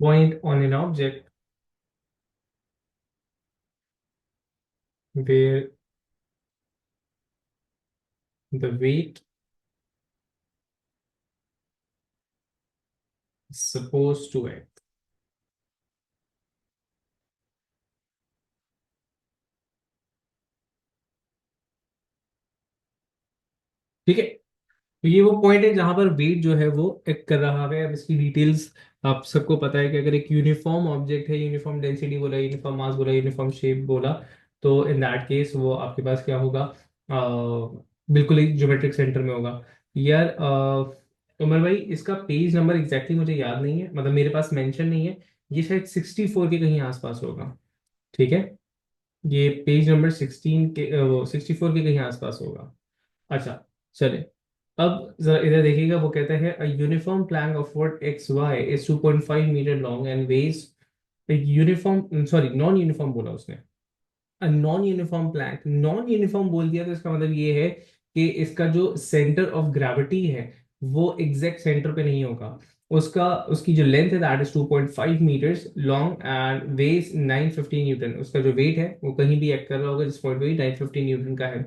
point on an object where the weight is supposed to act. ठीक है, तो ये वो पॉइंट है जहां पर वेट जो है वो एक्ट कर रहा है। अब इसकी डिटेल्स आप सबको पता है कि अगर एक यूनिफॉर्म ऑब्जेक्ट है, यूनिफॉर्म डेंसिटी बोला, यूनिफॉर्म मास बोला, यूनिफॉर्म शेप बोला, तो इन दैट केस वो आपके पास क्या होगा, बिल्कुल एक ज्योमेट्रिक सेंटर में होगा। यार उमर भाई, इसका पेज नंबर एग्जैक्टली मुझे याद नहीं है, मतलब मेरे पास मेंशन नहीं है। ये शायद 64 के कहीं आसपास होगा। ठीक है, ये पेज नंबर 16 के, वो 64 के कहीं आसपास होगा। अच्छा, चले। अब जरा इधर देखिएगा, वो कहता है a uniform plank of wood XY is 2.5 metre long and weighs a uniform, sorry non uniform बोला उसने, non uniform plank. Non uniform बोल दिया तो इसका मतलब ये है कि इसका जो सेंटर ऑफ ग्रेविटी है वो एग्जैक्ट सेंटर पे नहीं होगा। उसका उसकी जो लेंथ है that is 2.5 metres long and weighs 950 newton. उसका जो वेट है वो कहीं भी एक्ट कर रहा होगा जिस पॉइंट पे 950 न्यूटन का है।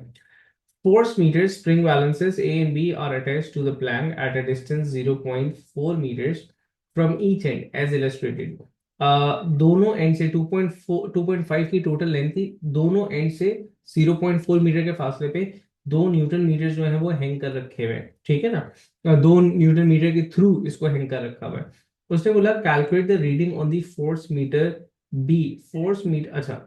Force meters, spring balances A and B are attached to the plank at a distance 0.4 meters from each end as illustrated. दोनों एंड से 2.4 2.5 की टोटल लेंथ थी, दोनों एंड से 0.4 मीटर के फासले पे 2 न्यूटन मीटर जो है वो हैंग कर रखे हुए हैं। ठीक है ना, 2 न्यूटन मीटर के थ्रू इसको हैंग कर रखा हुआ है। उसने बोला calculate the reading on the force meter B. Force meter, अच्छा,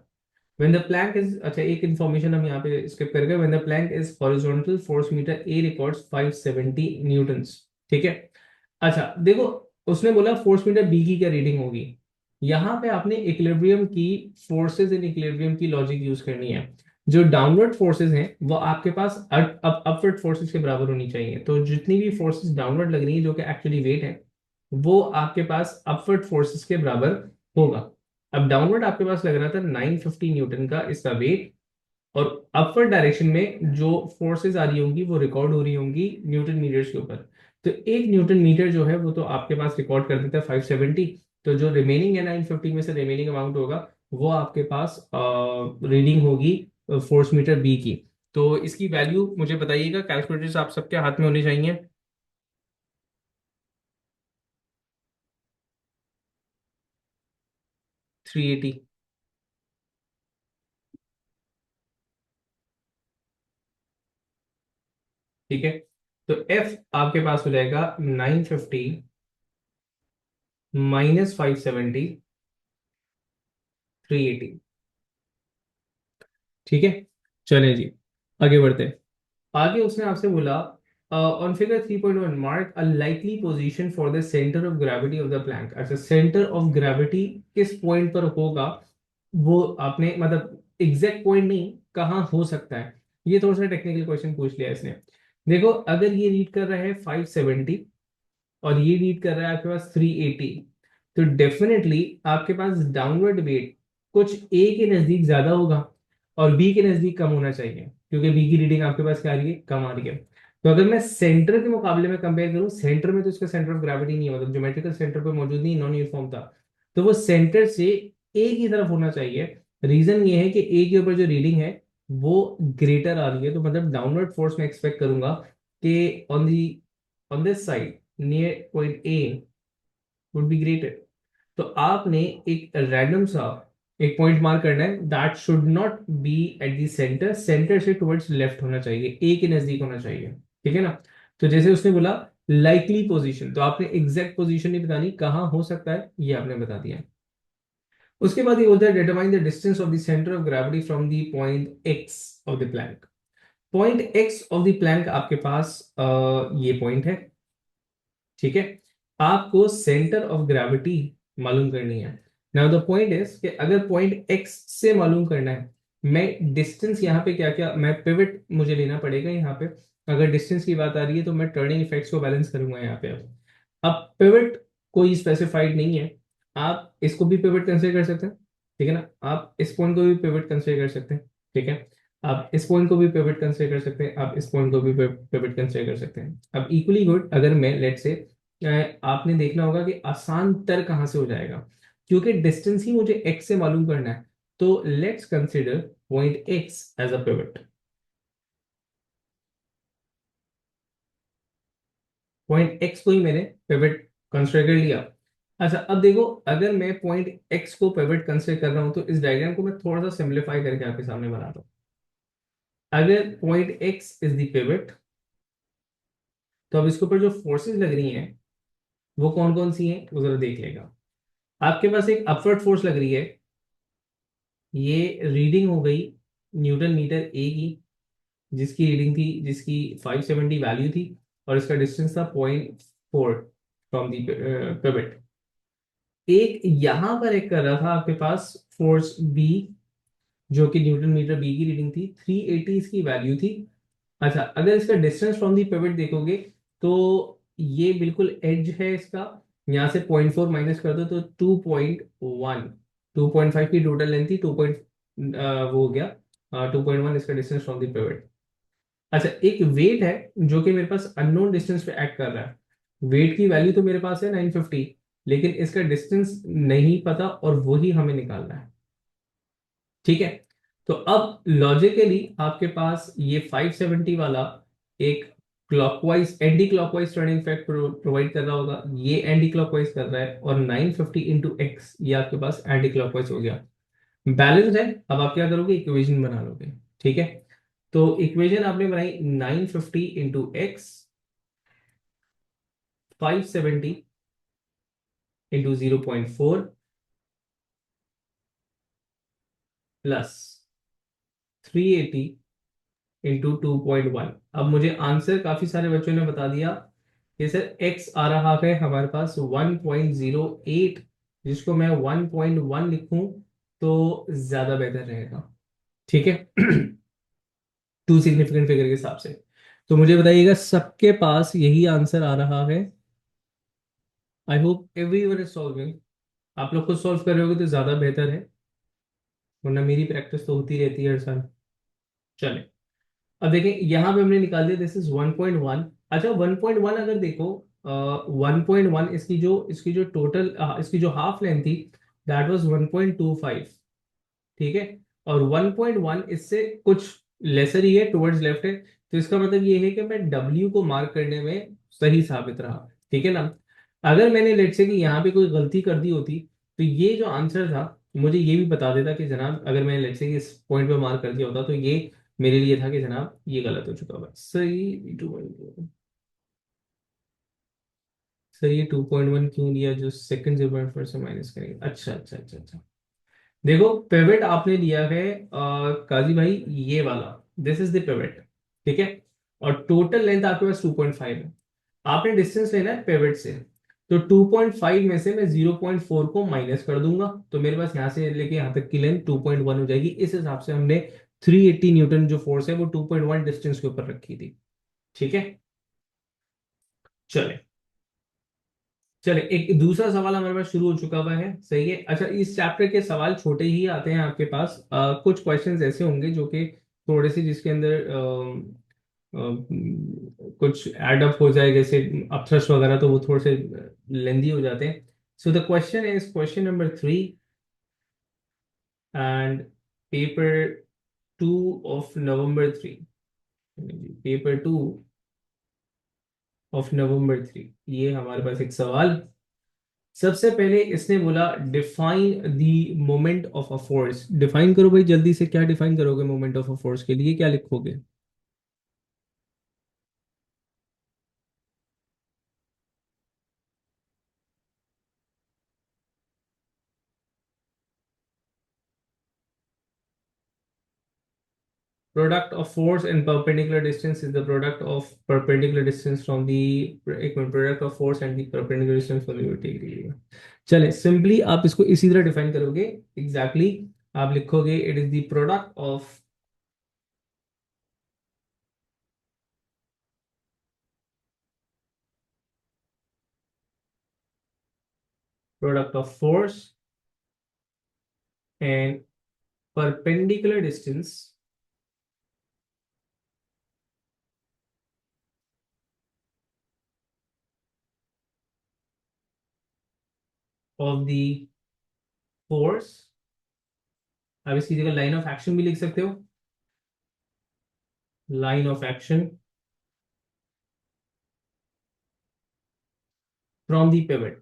when the plank is, अच्छा एक इंफॉर्मेशन हम यहाँ पे स्किप कर गए। when the plank is horizontal force meter A records 570 Newton's. ठीक है, अच्छा देखो, उसने बोला फोर्स मीटर बी की क्या रीडिंग होगी। यहाँ पे आपने इक्विलिब्रियम की, फोर्सेस इन इक्विलिब्रियम की लॉजिक यूज करनी है। जो डाउनवर्ड फोर्सेस हैं वो आपके पास अपवर्ड फोर्सेस के बराबर होनी चाहिए। तो जितनी भी फोर्सेस डाउनवर्ड लग रही है जो कि एक्चुअली वेट है, वो आपके पास अपवर्ड फोर्सेस के बराबर होगा। अब डाउनवर्ड आपके पास लग रहा था 950 न्यूटन का इसका वेट, और अपवर्ड डायरेक्शन में जो फोर्सेस आ रही होंगी वो रिकॉर्ड हो रही होंगी न्यूटन मीटर्स के ऊपर। तो 1 न्यूटन मीटर जो है वो तो आपके पास रिकॉर्ड कर देता है 570। तो जो रिमेनिंग है 950 में से रिमेनिंग अमाउंट होगा वो आपके पास रीडिंग होगी फोर्स मीटर बी की। तो इसकी वैल्यू मुझे बताइएगा, कैलकुलेटर्स आप सबके हाथ में होने चाहिए। 380। ठीक है, तो एफ आपके पास हो जाएगा 950 -570, 380। ठीक है, चलें जी, आगे बढ़ते हैं। आगे उसने आपसे बोला on figure 3.1 mark a likely position for the centre of gravity of the plank. अच्छा, सेंटर ऑफ ग्रेविटी किस पॉइंट पर होगा, वो आपने मतलब एग्जैक्ट पॉइंट नहीं, कहाँ हो सकता है। ये थोड़ा सा टेक्निकल क्वेश्चन पूछ लिया इसने। देखो, अगर ये रीड कर रहा है 570 और ये रीड कर रहा है आपके पास 380, तो डेफिनेटली आपके पास डाउनवर्ड वेट कुछ ए के नजदीक ज्यादा होगा और बी के नजदीक कम होना चाहिए, क्योंकि बी की रीडिंग आपके पास क्या आ रही है, कम आ रही है। तो अगर मैं सेंटर के मुकाबले में कंपेयर करूं, सेंटर में तो इसका सेंटर ऑफ ग्रेविटी नहीं है, मतलब ज्योमेट्रिकल सेंटर पे मौजूद नहीं, नॉन यूनिफॉर्म था, तो वो सेंटर से ए की तरफ होना चाहिए। रीजन ये है कि ए के ऊपर जो रीडिंग है वो ग्रेटर आ रही है, तो मतलब डाउनवर्ड फोर्स में एक्सपेक्ट करूंगा कि on this side near point A would be greater. तो आपने एक रैंडम सा एक पॉइंट मार्क करना है, that should not be at the centre, centre से टुवर्ड्स लेफ्ट होना चाहिए, ए के नजदीक होना चाहिए। ठीक है ना, तो जैसे उसने बोला लाइकली पोजीशन, तो आपने एग्जैक्ट पोजीशन नहीं बतानी, कहाँ हो सकता है ये आपने बता दिया। उसके बाद ये बोलता है determine the distance of the centre of gravity from the point x of the plank. Point x of the plank आपके पास ये पॉइंट है। ठीक है, आपको सेंटर ऑफ ग्रेविटी मालूम करनी है। नाउ द पॉइंट इज कि अगर पॉइंट एक्स से मालूम करना है, मैं डिस्टेंस यहाँ पे क्या क्या, मैं पिवट मुझे लेना पड़ेगा यहाँ पे। अगर डिस्टेंस की बात आ रही है तो मैं टर्निंग इफेक्ट्स को बैलेंस करूंगा यहाँ पे। अब पिवट कोई स्पेसिफाइड नहीं है, आप इसको भी पिवट कंसिडर कर सकते हैं। ठीक है ना, आप इस पॉइंट को भी पिवट कंसिडर कर सकते हैं। ठीक है, आप इस पॉइंट को भी पिवट कंसिडर कर सकते हैं, आप इस पॉइंट को भी पिवट कंसिडर कर सकते हैं। अब इक्वली गुड, अगर मैं लेट से आपने देखना होगा कि आसान तर कहाँ से हो जाएगा, क्योंकि डिस्टेंस ही मुझे x से मालूम करना है। तो let's consider point x as a pivot. Point x को ही मैंने पिवट कंसिडर कर लिया। अच्छा, अब देखो, अगर मैं पॉइंट x को पिवट कंसिडर कर रहा हूं तो इस डायग्राम को मैं थोड़ा सा सिंप्लीफाई करके आपके सामने बनाता हूं। अगर point x is the pivot, तो अब इसके ऊपर जो फोर्सेस लग रही हैं वो कौन कौन सी हैं वो जरा देख लेगा। आपके पास एक अपवर्ड फोर्स लग रही है, ये रीडिंग हो गई न्यूटन मीटर ए की, जिसकी रीडिंग थी, जिसकी 570 वैल्यू थी, और इसका डिस्टेंस था 0.4 फ्रॉम दी पिवट। एक यहां पर एक कर रहा था आपके पास फोर्स बी, जो कि न्यूटन मीटर बी की रीडिंग थी, 380 इसकी वैल्यू थी। अच्छा, अगर इसका डिस्टेंस फ्रॉम दी पिवट देखोगे तो ये बिल्कुल एज है इसका, यहाँ से 0.4 माइनस कर दो तो 2.1, 2.5 की टोटल लेंथ थी, 2 पॉइंट वो हो गया 2.1 इसका डिस्टेंस फ्रॉम दी पिवट। अच्छा, एक वेट है जो कि मेरे पास अननोन डिस्टेंस पे एक्ट कर रहा है। वेट की वैल्यू तो मेरे पास है 950, लेकिन इसका डिस्टेंस नहीं पता और वही हमें निकालना है। ठीक है, तो अब लॉजिकली आपके पास ये 570 वाला एक clockwise anti clockwise turning effect provide कर रहा होगा, ये एंटी क्लॉकवाइज कर रहा है, और 950 इंटू एक्स ये आपके पास एंटी क्लॉकवाइज हो गया। बैलेंस्ड है। अब आप क्या करोगे, इक्वेशन बना लोगे। ठीक है, तो इक्वेशन आपने बनाई 950 into x, 570 into 0.4 plus 380 into 2.1। अब मुझे आंसर काफी सारे बच्चों ने बता दिया कि सर एक्स आ रहा है हमारे पास 1.08, जिसको मैं 1.1 लिखूं तो ज्यादा बेहतर रहेगा। ठीक है टू सिग्निफिकेंट फिगर के हिसाब से। तो मुझे बताइएगा, सबके पास यही आंसर आ रहा है? I hope everyone is solving. आप लोग खुद सॉल्व कर रहे होगे तो ज्यादा बेहतर है, वरना मेरी प्रैक्टिस तो होती रहती है हर साल। चले, अब देखें, यहां पे हमने निकाल दिया दिस इज 1.1। अच्छा, 1.1 अगर देखो, 1.1 इसकी जो टोटल इसकी जो हाफ लेंथ थी दैट वाज 1.25। ठीक है, और 1.1 इससे कुछ लेसर ही है, टुवर्ड्स लेफ्ट है, तो इसका मतलब ये है कि मैं W को मार्क करने में सही साबित रहा। ठीक है ना। अगर मैंने लेट से कि यहाँ पे कोई गलती कर दी होती, तो ये जो आंसर था मुझे ये भी बता देता कि जनाब, अगर मैंने लेट से कि इस पॉइंट पे मार्क कर दिया होता तो ये मेरे लिए था कि जनाब ये गलत हो चुका होगा। सही 2.1। सर ये 2.1 क्यों लिया, जो सेकंड 0.4 से माइनस करेंगे? अच्छा अच्छा अच्छा अच्छा। देखो, पिवट आपने लिया है काजी भाई, ये वाला, दिस इज द पिवट। ठीक है, और टोटल लेंथ आपके पास 2.5 है। आपने डिस्टेंस लेना है पिवट से, तो 2.5 में से मैं 0.4 को माइनस कर दूंगा, तो मेरे पास यहाँ से लेके यहाँ तक की लेंथ 2.1 हो जाएगी। इस हिसाब से हमने 380 न्यूटन जो फोर्स है वो 2.1 डिस्टेंस के ऊपर रखी थी। ठीक है, चले चले, एक दूसरा सवाल हमारे पास शुरू हो चुका हुआ है। सही है। अच्छा, इस चैप्टर के सवाल छोटे ही आते हैं आपके पास, कुछ क्वेश्चंस ऐसे होंगे जो कि थोड़े से जिसके अंदर कुछ एडअप हो जाए, जैसे अपथ्रस्ट वगैरह, तो वो थोड़े से लेंदी हो जाते हैं। So the question is question number 3 and paper 2 of November 3। Paper 2 of November 3, ये हमारे पास एक सवाल। सबसे पहले इसने बोला define the moment of a force. Define करो भाई, जल्दी से, क्या डिफाइन करोगे मोमेंट ऑफ अ फोर्स के लिए, क्या लिखोगे? Product of force and perpendicular distance is the product of perpendicular distance from the, एक मिनट, product of force and the perpendicular distance from the, चले सिंपली आप इसको इसी तरह डिफाइन करोगे। एग्जैक्टली आप लिखोगे it is the product of force and perpendicular distance of the force, अब इसकी जगह लाइन ऑफ एक्शन भी लिख सकते हो, line of action from the pivot.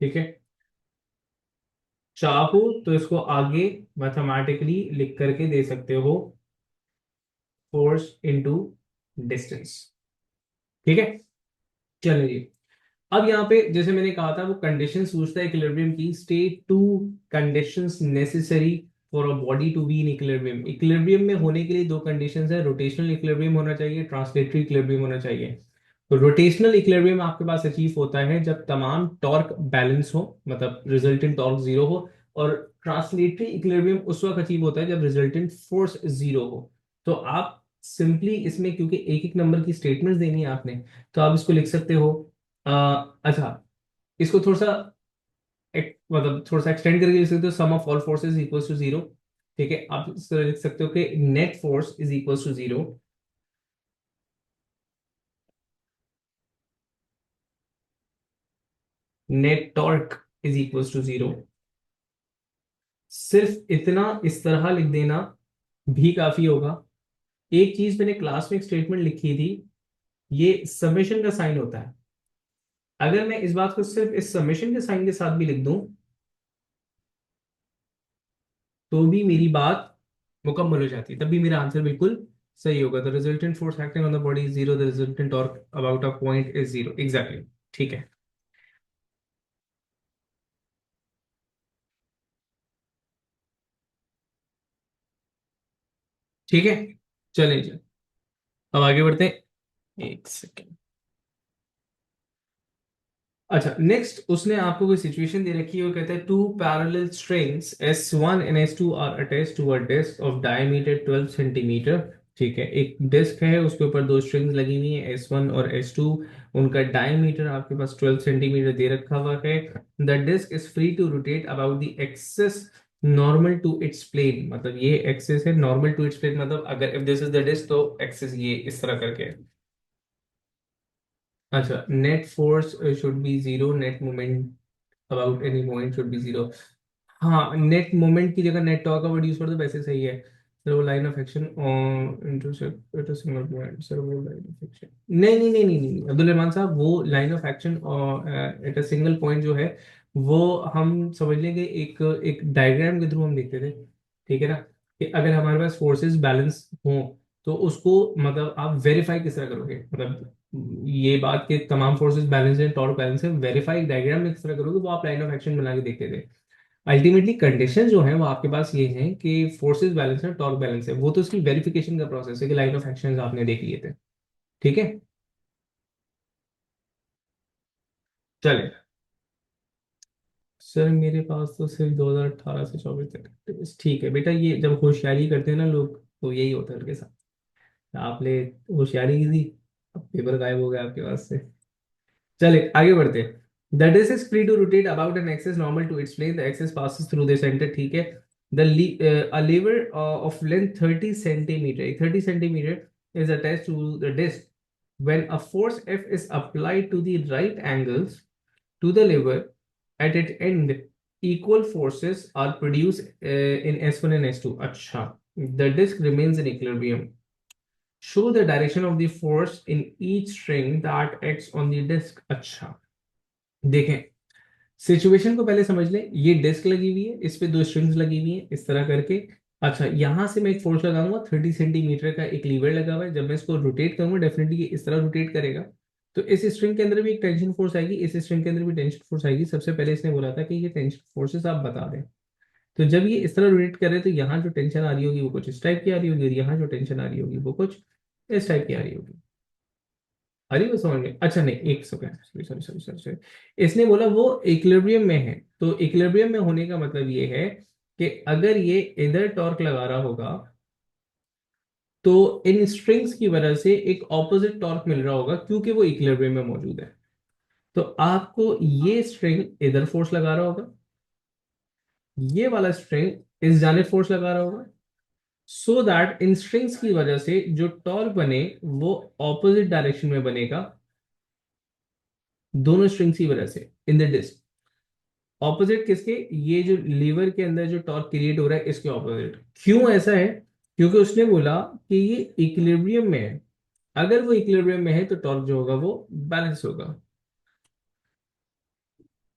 ठीक है, चाहो तो इसको आगे मैथमेटिकली लिख करके दे सकते हो, फोर्स इनटू डिस्टेंस। ठीक है, चलिए जी। अब यहाँ पे जैसे मैंने कहा था, वो कंडीशंस पूछता है इक्विलिब्रियम की, state two conditions necessary for a body to be in equilibrium. Equilibrium में होने के लिए दो कंडीशंस है, रोटेशनल इक्विलिब्रियम होना चाहिए, ट्रांसलेटरी इक्विलिब्रियम होना चाहिए। तो रोटेशनल इक्विलिब्रियम आपके पास अचीव होता है जब तमाम टॉर्क बैलेंस हो, मतलब रिजल्टेंट टॉर्क जीरो हो। और ट्रांसलेटरी इक्विलिब्रियम उस वक्त अचीव होता है जब रिजल्टेंट फोर्स जीरो हो। तो आप सिंपली इसमें, क्योंकि एक एक नंबर की स्टेटमेंट्स देनी है आपने, तो आप इसको लिख सकते हो। अच्छा, इसको थोड़ा सा मतलब थोड़ा सा एक्सटेंड करके लिख सकते हो, sum of all forces equals to zero. ठीक है, आप इस तरह लिख सकते हो कि net force is equals to zero, net torque is equals to zero. सिर्फ इतना इस तरह लिख देना भी काफी होगा। एक चीज मैंने क्लास में एक स्टेटमेंट लिखी थी, ये समेशन का साइन होता है। अगर मैं इस बात को सिर्फ इस समेशन के साइन के साथ भी लिख दूं, तो भी मेरी बात मुकम्मल हो जाती है, तब भी मेरा आंसर बिल्कुल सही होगा। The resultant force acting on the body is zero, the resultant torque about a point is zero, exactly. ठीक है, ठीक है, चलिए अब आगे बढ़ते हैं। एक सेकेंड। अच्छा, नेक्स्ट उसने आपको कोई सिचुएशन दे रखी है, वो कहता है two parallel strings S1 and S2 are attached to a disc of diameter 12 centimetre. ठीक है, एक डिस्क है, उसके ऊपर दो स्ट्रिंग्स लगी हुई है S1 और S2। उनका डायमीटर आपके पास 12 सेंटीमीटर दे रखा हुआ है। The disc is free to rotate about the axis normal to its plane, मतलब ये एक्सिस है, नॉर्मल टू इट्स प्लेन मतलब अगर if this is the disc तो एक्सिस ये इस तरह करके है। अच्छा, net force should be zero, net moment about any point should be zero. हाँ, नेट मोमेंट की जगह नेट टॉर्क का वर्ड यूज कर दो, वैसे सही है। सर वो line of action intercept at a single point, sir वो लाइन ऑफ एक्शन, नहीं नहीं नहीं नहीं नहीं अब्दुल रहमान साहब, वो line of action at a single point जो है, वो हम समझ लेंगे एक एक डायग्राम के थ्रू हम देखते थे। ठीक है ना, कि अगर हमारे पास फोर्सेस बैलेंस हों, तो उसको मतलब आप वेरीफाई किस तरह करोगे, मतलब ये बात कि तमाम फोर्सेस बैलेंस है, टॉर्क बैलेंस है, वेरीफाई डायग्राम में किस तरह करोगे, वो आप लाइन ऑफ एक्शन बना के देखते थे। अल्टीमेटली कंडीशन जो है वो आपके पास ये है कि फोर्सेस बैलेंस है, टॉर्क बैलेंस है, वो तो उसकी वेरिफिकेशन का प्रोसेस है कि लाइन ऑफ एक्शन आपने देख लिए थे। ठीक है, चले। सर मेरे पास तो सिर्फ 2018 से 24 तक। ठीक है बेटा, ये जब होशियारी करते हैं ना लोग, तो यही होता है उनके साथ। आपने होशियारी की थी, अब पेपर गायब हो गया आपके पास से। चले आगे बढ़ते हैं। The disc is free to rotate about an axis normal to its plane, the axis passes through the centre. ठीक है, the a lever of length 30 centimeter, 30 centimeter is attached to the disc. When a force F is applied to the right angles to the lever at its end, equal forces are produced in S1 and S2. अच्छा, the disc remains in equilibrium. Show the direction of the force in each string that acts on the disc. अच्छा, देखें, situation को पहले समझ लें। ये disc लगी हुई है, इस पे दो स्ट्रिंग्स लगी हुई है इस तरह करके। अच्छा, यहां से मैं एक फोर्स लगाऊंगा, 30 सेंटीमीटर का एक लीवर लगा हुआ है, जब मैं इसको रोटेट करूंगा डेफिनेटली ये इस तरह रोटेट करेगा। तो इस स्ट्रिंग के अंदर भी एक टेंशन फोर्स आएगी, इस स्ट्रिंग के अंदर भी टेंशन फोर्स आएगी। सबसे पहले इसने बोला था कि ये टेंशन फोर्सेस आप बता दें। तो जब ये इस तरह रोटेट कर रहे हैं, तो यहाँ जो टेंशन आ रही होगी वो कुछ इस टाइप की आ रही होगी, और यहाँ जो टेंशन आ रही होगी वो कुछ इस टाइप की आ रही होगी। अरे वो समझ गए, अच्छा नहीं, एक second, sorry sorry sorry sorry sorry. इसने बोला वो इक्विलिब्रियम में है, तो इक्विलिब्रियम में होने का मतलब ये है कि अगर ये इधर टॉर्क लगा रहा होगा, तो इन स्ट्रिंग्स की वजह से एक ऑपोजिट टॉर्क मिल रहा होगा, क्योंकि वो इक्विलिब्रियम में मौजूद है। तो आपको ये स्ट्रिंग इधर फोर्स लगा रहा होगा, ये वाला स्ट्रिंग इस जाने फोर्स लगा रहा होगा, सो दैट इन स्ट्रिंग्स की वजह से जो टॉर्क बने वो ऑपोजिट डायरेक्शन में बनेगा, दोनों स्ट्रिंग्स की वजह से इन द डिस्क। ऑपोजिट किसके? ये जो लीवर के अंदर जो टॉर्क क्रिएट हो रहा है इसके ऑपोजिट। क्यों ऐसा है? क्योंकि उसने बोला कि ये इक्विलिब्रियम में है, अगर वो इक्विलिब्रियम में है तो टॉर्क जो होगा वो बैलेंस होगा।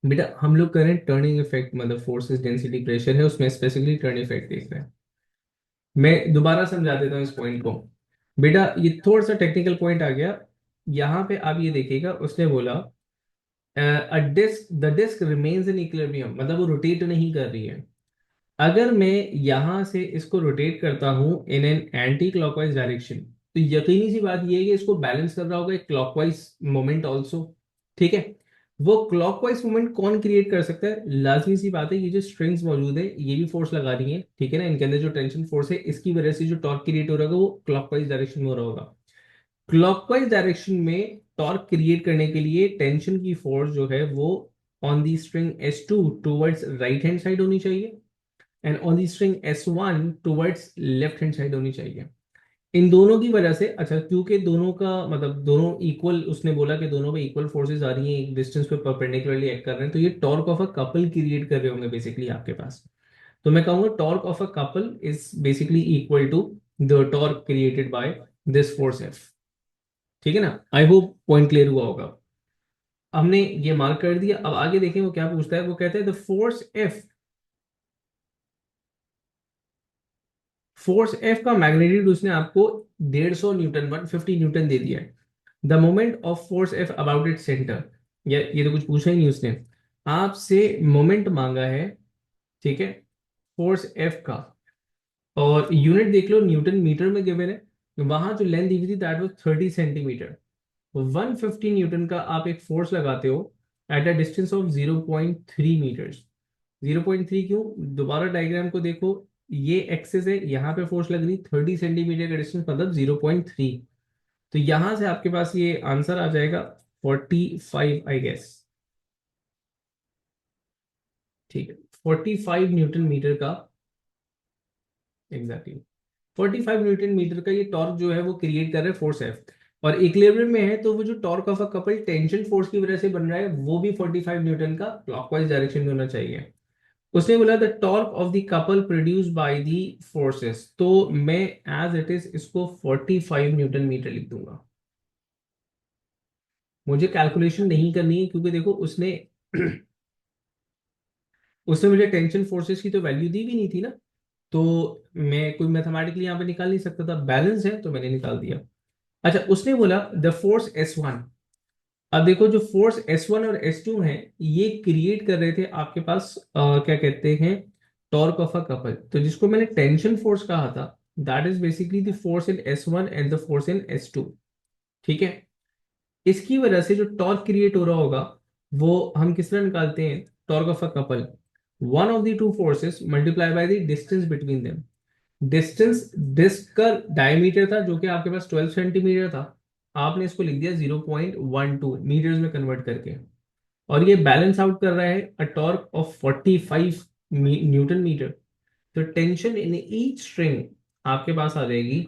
बेटा हम लोग कर रहे हैं टर्निंग इफेक्ट, मतलब फोर्सेस डेंसिटी प्रेशर है उसमें स्पेसिफिकली टर्निंग इफेक्ट देख रहे हैं। मैं दोबारा समझा देता हूँ इस पॉइंट को। बेटा ये थोड़ा सा टेक्निकल पॉइंट आ गया। यहाँ पे आप ये देखिएगा, उसने बोला a disc the disc remains in equilibrium, मतलब वो रोटेट नहीं कर रही है। अगर मैं यहां से इसको रोटेट करता हूं in an anti clockwise direction, तो यकीनी सी बात यह है कि इसको बैलेंस कर रहा होगा एक क्लॉकवाइज मोमेंट ऑल्सो। ठीक है। वो क्लॉकवाइज मोमेंट कौन क्रिएट कर सकता है? लाजमी सी बात है, ये जो स्ट्रिंग्स मौजूद है ये भी फोर्स लगा रही है, ठीक है ना, इनके अंदर जो टेंशन फोर्स है इसकी वजह से जो टॉर्क क्रिएट हो रहा होगा वो क्लॉकवाइज डायरेक्शन में हो रहा होगा। क्लॉकवाइज डायरेक्शन में टॉर्क क्रिएट करने के लिए टेंशन की फोर्स जो है वो on the string S2 towards right hand side होनी चाहिए, and on the string S1 towards left hand side होनी चाहिए। इन दोनों की वजह से, अच्छा क्योंकि दोनों का मतलब दोनों इक्वल, उसने बोला कि दोनों पे इक्वल फोर्सेस आ रही हैं, एक डिस्टेंस पे परपेंडिकुलरली एक्ट कर रहे हैं, तो ये torque of a couple create कर रहे होंगे बेसिकली आपके पास। तो मैं कहूंगा torque of a couple is basically equal to the torque created by this force F। ठीक है ना? आई होप पॉइंट क्लियर हुआ होगा। हमने ये मार्क कर दिया, अब आगे देखें वो क्या पूछता है। वो कहता है the force F, force F का मैग्नीट्यूड उसने आपको 150 न्यूटन 150 न्यूटन दे दिया है। The moment of force F about it centre, ये तो कुछ पूछा ही नहीं उसने, आपसे मोमेंट मांगा है, ठीक है, फोर्स एफ का। और यूनिट देख लो, न्यूटन मीटर में गिवन है, वहां जो लेंथ दी हुई थी दैट वाज 30 सेंटीमीटर। 150 न्यूटन का आप एक फोर्स लगाते हो at a distance of 0.3 metres. 0.3 क्यों? दोबारा डायग्राम को देखो, ये एक्सेस है, यहाँ पे फोर्स लग रही 30 सेंटीमीटर का डिस्टेंस मतलब 0.3। तो यहां से आपके पास ये आंसर आ जाएगा 45 आई गेस। ठीक है, 45 न्यूटन मीटर का, एग्जैक्टली 45 न्यूटन मीटर का ये टॉर्क जो है वो क्रिएट कर रहा है फोर्स एफ। और इक्विलिब्रियम में है तो वो जो torque of a couple tension force की वजह से बन रहा है वो भी 45 न्यूटन का क्लॉकवाइज डायरेक्शन में होना चाहिए। उसने बोला the torque of the couple produce by the forces, तो मैं एज इट इज इसको 45 न्यूटन मीटर लिख दूंगा। मुझे कैलकुलेशन नहीं करनी है क्योंकि देखो उसने उसने मुझे टेंशन फोर्सेस की तो वैल्यू दी भी नहीं थी ना, तो मैं कोई मैथमेटिकली यहाँ पे निकाल नहीं सकता था, बैलेंस है तो मैंने निकाल दिया। अच्छा उसने बोला द फोर्स S1। अब देखो जो फोर्स S1 और S2 है ये क्रिएट कर रहे थे आपके पास क्या कहते हैं, टॉर्क ऑफ अ कपल। तो जिसको मैंने टेंशन फोर्स कहा था that is basically the force in S1 and the force in S2। ठीक है। इसकी वजह से जो टॉर्क क्रिएट हो रहा होगा वो हम किस तरह निकालते हैं, torque of a couple, one of the two forces multiply by the distance between them. Distance disc का डायमीटर था जो कि आपके पास 12 सेंटीमीटर था, आपने इसको लिख दिया 0.12 मीटर्स में कन्वर्ट करके। और ये बैलेंस आउट कर रहा है अ टॉर्क ऑफ 45 न्यूटन मीटर। तो टेंशन इन ईच स्ट्रिंग आपके पास आ जाएगी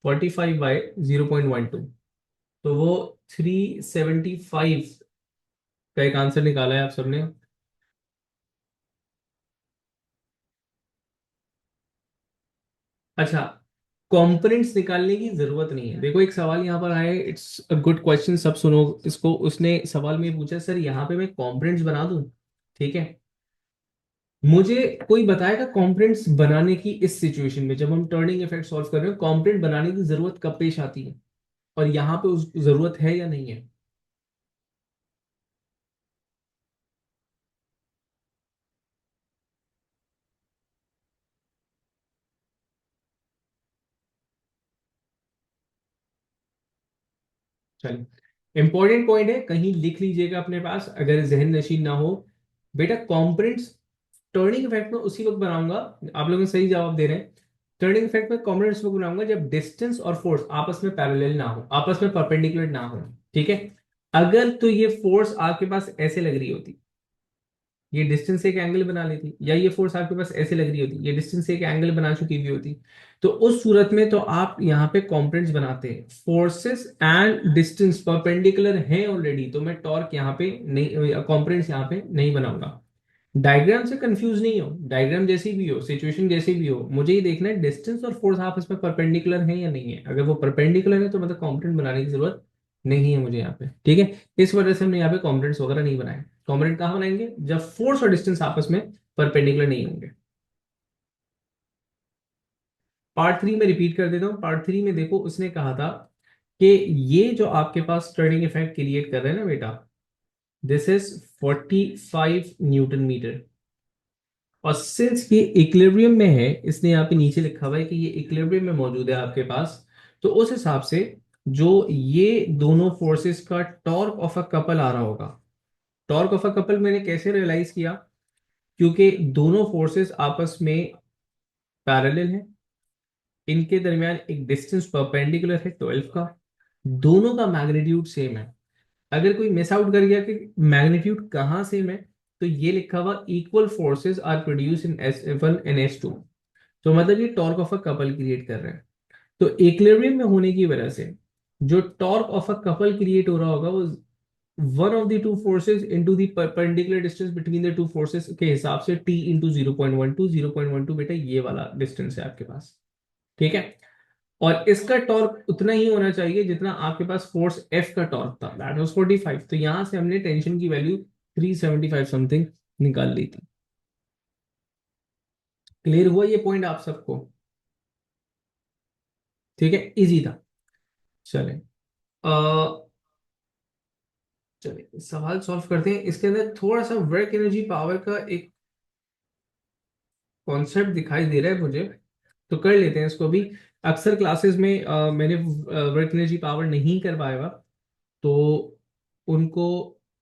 45/0.12। तो वो 375 का एक आंसर निकाला है आप सबने। अच्छा, कंपोनेंट्स निकालने की जरूरत नहीं है। देखो एक सवाल यहाँ पर आया है, इट्स अ गुड क्वेश्चन, सब सुनो इसको। उसने सवाल में पूछा सर यहाँ पे मैं कंपोनेंट्स बना दूं, ठीक है, मुझे कोई बताएगा कंपोनेंट्स बनाने की इस सिचुएशन में जब हम टर्निंग इफेक्ट सॉल्व कर रहे हो कंपोनेंट बनाने की जरूरत कब पेश आती है, और यहाँ पे उस जरूरत है या नहीं है? चलिए इंपॉर्टेंट पॉइंट है, कहीं लिख लीजिएगा अपने पास अगर जहन नशीन ना हो। बेटा कंपोनेंट्स टर्निंग इफेक्ट में उसी वक्त बनाऊंगा, आप लोग सही जवाब दे रहे हैं। टर्निंग इफेक्ट में कंपोनेंट्स वक्त बनाऊंगा जब डिस्टेंस और फोर्स आपस में पैरेलल ना हो, आपस में परपेंडिकुलर ना हो। ठीक है। अगर तो ये फोर्स आपके पास ऐसे लग रही होती, ये डिस्टेंस से एक एंगल बना लेती, या ये फोर्स आपके पास ऐसे लग रही होती, ये डिस्टेंस से एक एंगल बना चुकी हुई होती। तो उस सूरत में तो आप यहाँ पे कॉम्पोनेंट्स बनाते हैं, फोर्सेस एंड डिस्टेंस परपेंडिकुलर हैं ऑलरेडी, तो मैं टॉर्क यहाँ पे नहीं, कॉम्पोनेंट्स यहाँ पे नहीं बनाऊंगा। डायग्राम से कंफ्यूज नहीं हो, डायग्राम जैसी भी हो, सिचुएशन जैसी भी हो, मुझे ये देखना है डिस्टेंस और फोर्स आपस में परपेंडिकुलर है या नहीं है। अगर वो परपेंडिकुलर है तो मतलब कंपोनेंट बनाने की जरूरत नहीं है मुझे यहाँ पे, ठीक है। इस वजह से हमने यहाँ पे कंपोनेंट्स वगैरह नहीं बनाए। कंपोनेंट कहाँ बनाएंगे, जब फोर्स और डिस्टेंस आपस में परपेंडिकुलर नहीं होंगे। पार्ट थ्री में रिपीट कर देता हूँ। पार्ट थ्री में देखो उसने कहा था कि ये जो आपके पास टर्निंग इफेक्ट क्रिएट कर रहे हैं ना बेटा, दिस इज 45 न्यूटन मीटर। और सिंस ये इक्विलिब्रियम में है, इसने यहाँ पे नीचे लिखा हुआ है कि ये इक्विलिब्रियम में मौजूद है आपके पास, तो उस हिसाब से जो ये दोनों फोर्सेस का टॉर्क ऑफ अ कपल आ रहा होगा। टॉर्क ऑफ अ कपल मैंने कैसे रियलाइज किया, क्योंकि दोनों फोर्सेस आपस में पैरेलल हैं, इनके दरमियान एक डिस्टेंस परपेंडिकुलर है 12 का, दोनों का मैग्नीट्यूड सेम है। अगर कोई मिस आउट कर गया कि मैग्नीट्यूड कहाँ सेम है, तो ये लिखा हुआ equal forces are produce in S1 and S2, तो मतलब ये torque of a couple create कर रहे हैं। तो इक्विलिब्रियम में होने की वजह से जो torque of a couple create हो रहा होगा वो one of the two forces into the perpendicular distance between the two forces के हिसाब से T इंटू 0.12, 0.12 बेटा ये वाला डिस्टेंस है आपके पास, ठीक है। और इसका टॉर्क उतना ही होना चाहिए जितना आपके पास फोर्स F का टॉर्क था, दैट वाज 45। तो यहां से हमने टेंशन की वैल्यू 375 समथिंग निकाल ली थी। क्लियर हुआ ये पॉइंट आप सबको? ठीक है, इजी था। चले, चलिए सवाल सॉल्व करते हैं। इसके अंदर थोड़ा सा वर्क एनर्जी पावर का एक कॉन्सेप्ट दिखाई दे रहा है मुझे, तो कर लेते हैं इसको भी। अक्सर क्लासेस में मैंने वर्क एनर्जी पावर नहीं कर पाया हुआ, तो उनको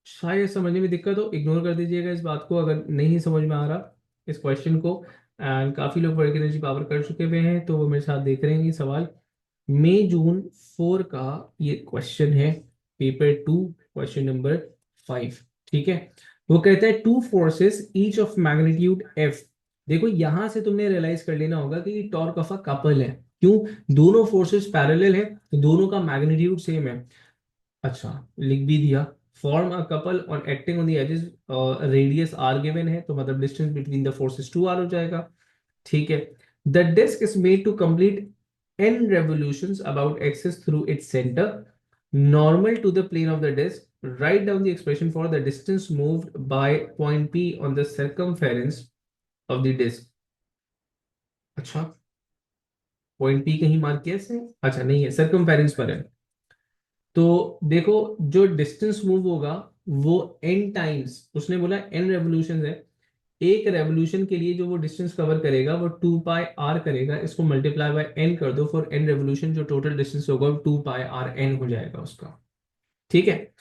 शायद समझने में दिक्कत हो, इग्नोर कर दीजिएगा इस बात को अगर नहीं समझ में आ रहा इस क्वेश्चन को। एंड काफी लोग वर्क एनर्जी पावर कर चुके हुए हैं तो वो मेरे साथ देख रहे हैं ये सवाल। मई जून 4 का ये क्वेश्चन है, पेपर 2, क्वेश्चन नंबर 5, ठीक है। वो कहता है two forces each of magnitude F. देखो यहां से तुमने रियलाइज कर लेना होगा कि टॉर्क ऑफ अ कपल है। क्यों? दोनों फोर्सेस पैरेलल है, तो दोनों का मैग्नीट्यूड सेम है। अच्छा, लिख भी दिया। Form a couple on acting on the axes, radius R given है, तो मतलब distance between the forces 2r हो जाएगा, ठीक है। The disc is made to complete n revolutions about axis through its center, normal to the plane of the disk. Write down the expression for the distance moved by point P on the circumference of the disk. अच्छा, point P कहीं mark किया इसने? अच्छा नहीं है, circumference पर है। तो देखो जो डिस्टेंस मूव होगा वो n टाइम्स, उसने बोला n रेवोल्यूशन है, एक रेवोल्यूशन के लिए जो वो डिस्टेंस कवर करेगा वो 2 पाई r करेगा, इसको मल्टीप्लाई बाय n कर दो फॉर n रेवोल्यूशन, जो टोटल डिस्टेंस होगा वो 2 पाई r n हो जाएगा उसका, ठीक है।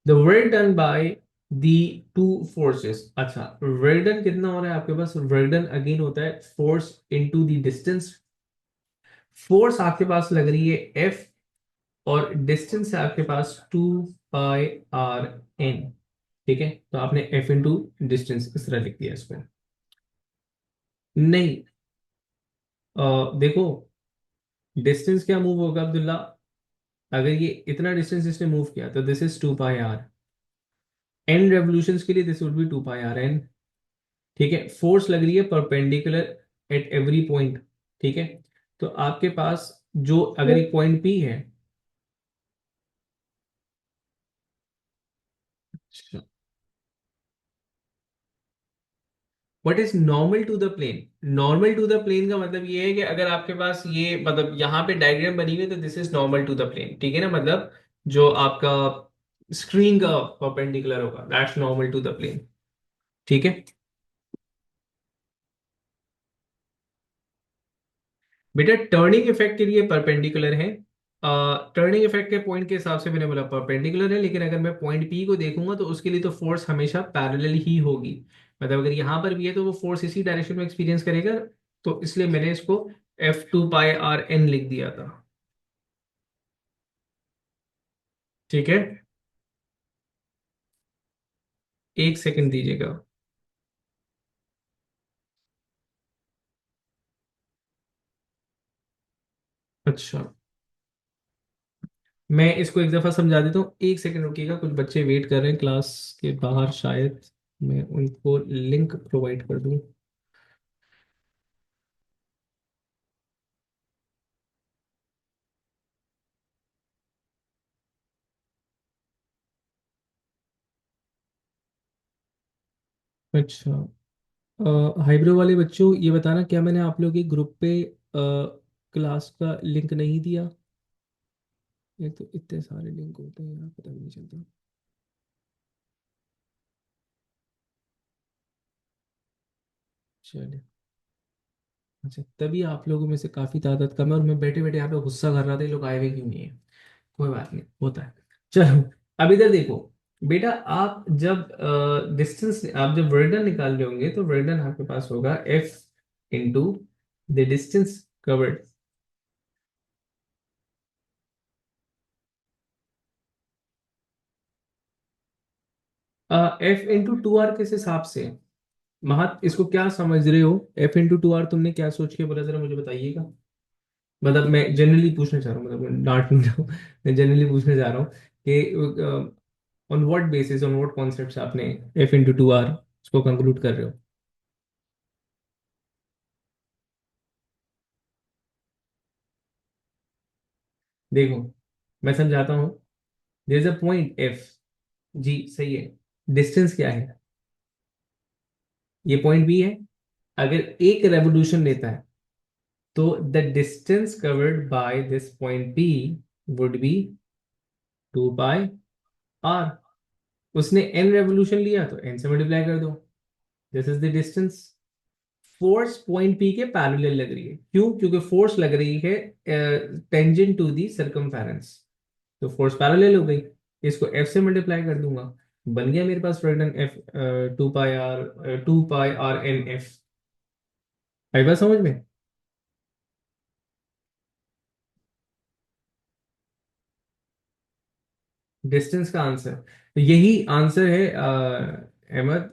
The work done by the two forces. अच्छा, वर्क डन कितना हो रहा है आपके पास? वर्क डन अगेन होता है force into the distance. Force आपके पास लग रही है F, और डिस्टेंस है आपके पास 2 पाई r n, ठीक है। तो आपने F इंटू डिस्टेंस इस तरह लिख दिया इसको। नहीं, देखो डिस्टेंस क्या मूव होगा अब्दुल्ला, अगर ये इतना डिस्टेंस इसने मूव किया तो this is 2 pi r, n revolutions के लिए this would be 2 pi r n, ठीक है। फोर्स लग रही है परपेंडिकुलर एट एवरी पॉइंट, ठीक है। तो आपके पास जो अगर एक पॉइंट P है, what is normal to the plane? Normal to the plane का मतलब ये है कि अगर आपके पास ये मतलब यहाँ पे डायग्राम बनी हुई है तो this is normal to the plane, ठीक है ना, मतलब जो आपका स्क्रीन का परपेंडिकुलर होगा that's normal to the plane, ठीक है। बेटा टर्निंग इफेक्ट के लिए परपेंडिकुलर है, टर्निंग इफेक्ट के पॉइंट के हिसाब से मैंने बोला परपेंडिकुलर है, लेकिन अगर मैं पॉइंट पी को देखूंगा तो उसके लिए तो फोर्स हमेशा पैरेलल ही होगी। मतलब अगर यहाँ पर भी है तो वो फोर्स इसी डायरेक्शन में एक्सपीरियंस करेगा, तो इसलिए मैंने इसको F2 पाई r n लिख दिया था, ठीक है। एक सेकंड दीजिएगा। अच्छा, मैं इसको एक दफा समझा देता हूँ, एक सेकंड रुकिएगा, कुछ बच्चे वेट कर रहे हैं क्लास के बाहर शायद, मैं उनको लिंक प्रोवाइड कर दूं। अच्छा, हाइब्रो वाले बच्चों ये बताना, क्या मैंने आप लोगों के ग्रुप पे क्लास का लिंक नहीं दिया? ये तो इतने सारे लिंक होते हैं यार, पता भी नहीं चलता। चलिए, अच्छा तभी आप लोगों में से काफी तादाद कम है, और मैं बैठे बैठे यहाँ पे गुस्सा कर रहा था ये लोग आए हुए क्यों नहीं है। कोई बात नहीं, होता है। चलो, अब इधर देखो बेटा, आप जब डिस्टेंस, आप जब वर्डन निकाल रहे होंगे तो वर्डन आपके पास होगा F into the distance covered. F into two R किस हिसाब से? महत इसको क्या समझ रहे हो? एफ इंटू टू आर तुमने क्या सोच के बोला, जरा मुझे बताइएगा। मतलब मैं जनरली पूछना चाह रहा हूँ, मतलब मैं डांट नहीं रहा हूँ, मैं जनरली पूछने जा रहा हूँ कि on what basis, on what concept से आपने एफ इंटू टू आर उसको कंक्लूड कर रहे हो? देखो, मैं समझाता हूँ। There is a point F, जी सही है। डिस्टेंस क्या है? ये पॉइंट बी है। अगर एक रेवोल्यूशन लेता है तो the distance covered by this point B would be 2 pi R. उसने एन रेवोल्यूशन लिया तो एन से मल्टीप्लाई कर दो, this is the distance. Force point P के पैरेलल लग रही है, क्यों? क्योंकि फोर्स लग रही है टेंजेंट टू दी सर्कमफेरेंस, तो फोर्स पैरेलल हो गई। इसको एफ से मल्टीप्लाई कर दूंगा, बन गया मेरे पास फ्रेंडन F, 2 pi R N F. आई बात समझ में? डिस्टेंस का आंसर, तो यही आंसर है अहमद,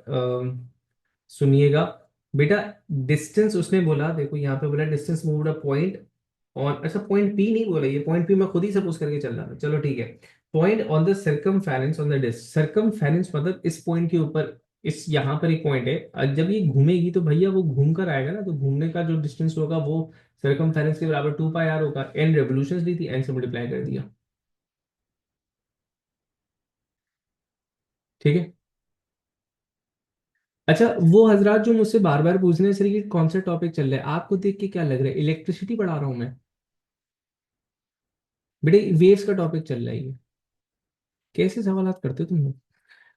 सुनिएगा बेटा। डिस्टेंस उसने बोला, देखो यहाँ पे बोला distance moved a point on, अच्छा पॉइंट पी नहीं बोला, ये पॉइंट पी मैं खुद ही सपोज करके चल रहा था, चलो ठीक है। Point on the circumference on the disc, circumference मतलब इस पॉइंट के ऊपर, इस यहाँ पर एक पॉइंट है, जब ये घूमेगी तो भैया वो घूम कर आएगा ना, तो घूमने का जो डिस्टेंस होगा वो सर्कमफेरेंस के बराबर 2 पाई आर होगा। एन रेवोल्यूशंस ली थी, एन से मल्टीप्लाई कर दिया। ठीक है। अच्छा, वो हजरात जो मुझसे बार बार पूछ रहे हैं सर ये कौन सा टॉपिक चल रहा है, आपको देख के क्या लग रहा है इलेक्ट्रिसिटी पढ़ा रहा हूं मैं? बेटे वेव्स का टॉपिक चल रहा है ये, कैसे सवाल करते हो तुम लोग?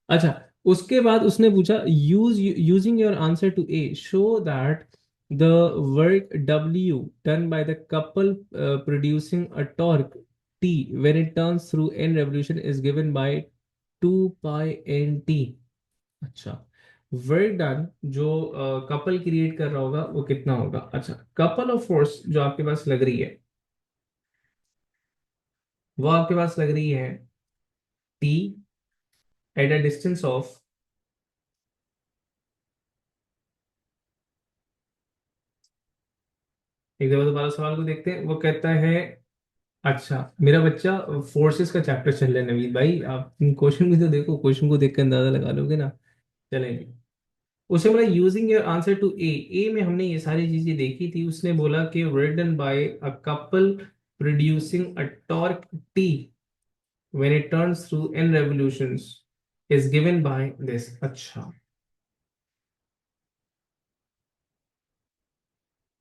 अच्छा, उसके बाद उसने पूछा using your answer to a show that the work W done by the couple producing a torque T when it turns through N revolution is given by 2 pi N T. अच्छा, वर्क डन जो couple create कर रहा होगा वो कितना होगा? अच्छा, couple of force जो आपके पास लग रही है, वो आपके पास लग रही है T eight a distance of, एक दफा दोबारा सवाल को देखते हैं, वो कहता है। अच्छा मेरा बच्चा, फोर्सेस का चैप्टर चल रहा है नवीद भाई, आप क्वेश्चन भी तो देखो, क्वेश्चन को देख कर अंदाजा लगा लोगे ना। चलेंगे। उसे बोला यूजिंग योर आंसर टू ए, ए में हमने ये सारी चीजें देखी थी, उसने बोला कि written by a couple producing a torque T when it turns through N revolutions is given by this. अच्छा,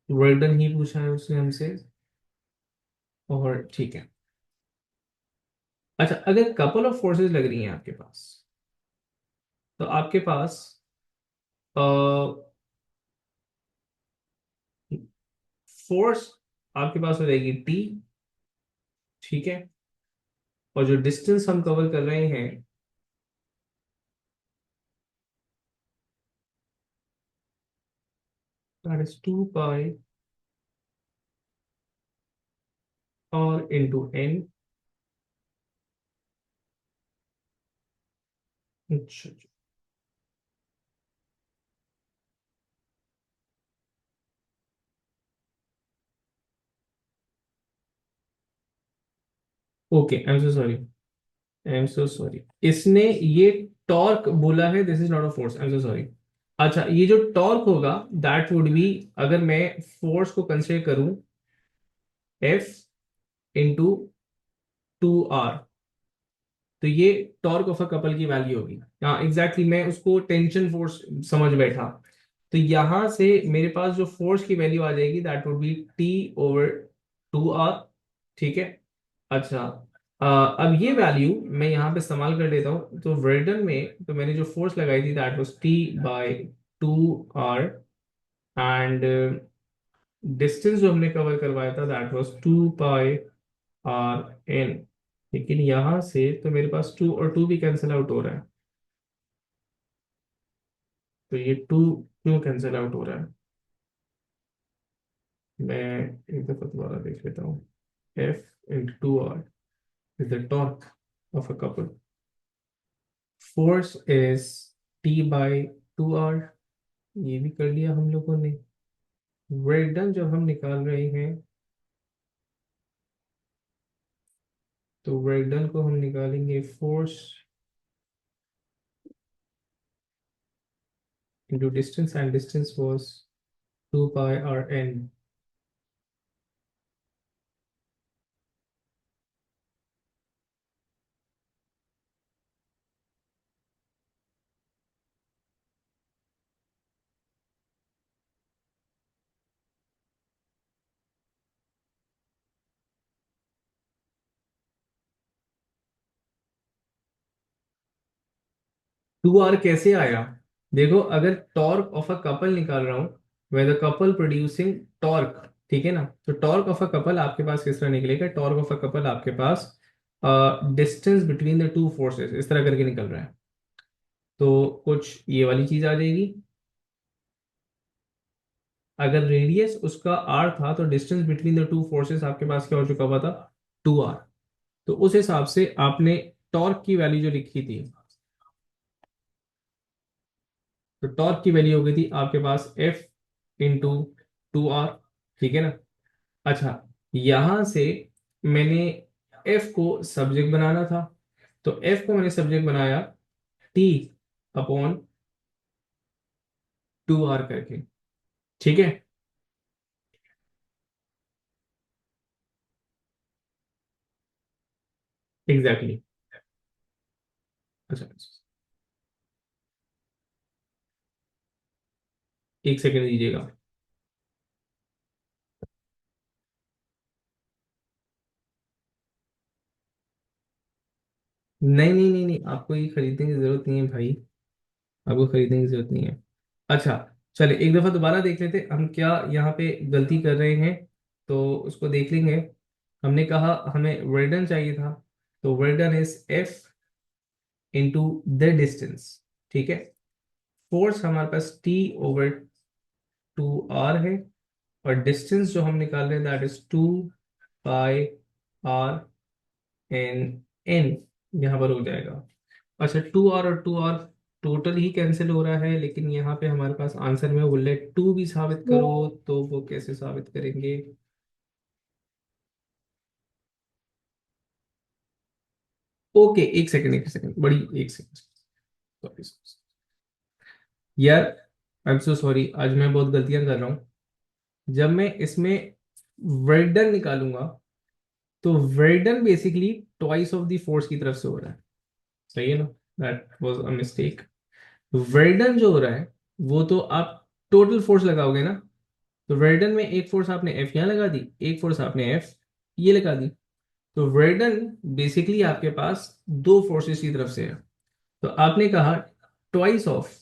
वर्डन ही पूछा है उसने हमसे, और ठीक है। अच्छा, अगर कपल ऑफ फोर्सेस लग रही हैं आपके पास, तो आपके पास फोर्स आपके पास हो जाएगी टी, ठीक है, और जो डिस्टेंस हम कवर कर रहे हैं दैट इज 2 पाई और इंटू एन। अच्छा, okay, I am so sorry, I am so sorry, इसने ये टॉर्क बोला है, this is not a force, I am so sorry. अच्छा, ये जो टॉर्क होगा दैट वुड बी, अगर मैं फोर्स को कंसिडर करूं, एफ इंटू 2r, तो ये टॉर्क ऑफ अ कपल की वैल्यू होगी। हाँ एग्जैक्टली, मैं उसको टेंशन फोर्स समझ बैठा। तो यहां से मेरे पास जो फोर्स की वैल्यू आ जाएगी दैट वुड बी T/2r। ठीक है। अच्छा, अब ये वैल्यू मैं यहाँ पे इस्तेमाल कर लेता हूँ, तो वर्डन में तो मैंने जो फोर्स लगाई थी that was T/2r, and distance जो हमने कवर करवाया था दैट वाज 2πr n। लेकिन यहाँ से तो मेरे पास 2 और 2 भी कैंसिल आउट हो रहा है, तो ये 2 क्यों कैंसिल आउट हो रहा है, मैं एक दफा दोबारा देख लेता हूँ। F/2r is the torque of a couple. Force is T/2r, ये भी कर लिया हम लोगों ने। वर्क डन जब हम निकाल रहे हैं, तो वर्क डन को हम निकालेंगे force into distance, and distance was 2πr n। 2r कैसे आया? देखो, अगर टॉर्क ऑफ अ कपल निकाल रहा हूं, where the couple producing torque, ठीक है ना, तो टॉर्क ऑफ अ कपल आपके पास किस तरह निकलेगा? टॉर्क ऑफ अ कपल आपके पास distance between the two forces इस तरह करके निकल रहा है, तो कुछ ये वाली चीज आ जाएगी। अगर रेडियस उसका r था, तो distance between the two forces आपके पास क्या हो चुका हुआ था? 2r। तो उस हिसाब से आपने टॉर्क की वैल्यू जो लिखी थी, तो टॉर्क की वैल्यू हो गई थी आपके पास F/2r। ठीक है ना। अच्छा, यहां से मैंने F को सब्जेक्ट बनाना था, तो F को मैंने सब्जेक्ट बनाया T/2r करके। ठीक है। Exactly exactly। अच्छा, एक सेकंड दीजिएगा। नहीं नहीं नहीं नहीं, आपको ये खरीदने की जरूरत नहीं है भाई, आपको खरीदने की जरूरत नहीं है। अच्छा, चलिए एक दफा दोबारा देख लेते हम क्या यहाँ पे गलती कर रहे हैं, तो उसको देख लेंगे। हमने कहा हमें वर्डन चाहिए था, तो work done is F into the distance. ठीक है। फोर्स हमारे पास T/2r है, और डिस्टेंस जो हम निकाल रहे हैं दैट इज 2πr/n। यहाँ पर हो जाएगा। अच्छा, 2r और 2r टोटल ही कैंसिल हो रहा है, लेकिन यहाँ पे हमारे पास आंसर में बोल रहे 2 भी साबित करो, तो वो कैसे साबित करेंगे? ओके, एक सेकंड, एक सेकंड, बड़ी एक सेकंड, सॉरी यार, आई एम सो सॉरी, आज मैं बहुत गलतियां कर रहा हूँ। जब मैं इसमें वर्डन निकालूंगा, तो work done basically twice of the force की तरफ से हो रहा है। सही है ना? That was a mistake. Work done जो हो रहा है, वो तो आप टोटल फोर्स लगाओगे ना, तो वर्डन में एक फोर्स आपने एफ यहाँ लगा दी, एक फोर्स आपने एफ ये लगा दी, तो वर्डन बेसिकली आपके पास दो फोर्सेस की तरफ से है। तो आपने कहा twice of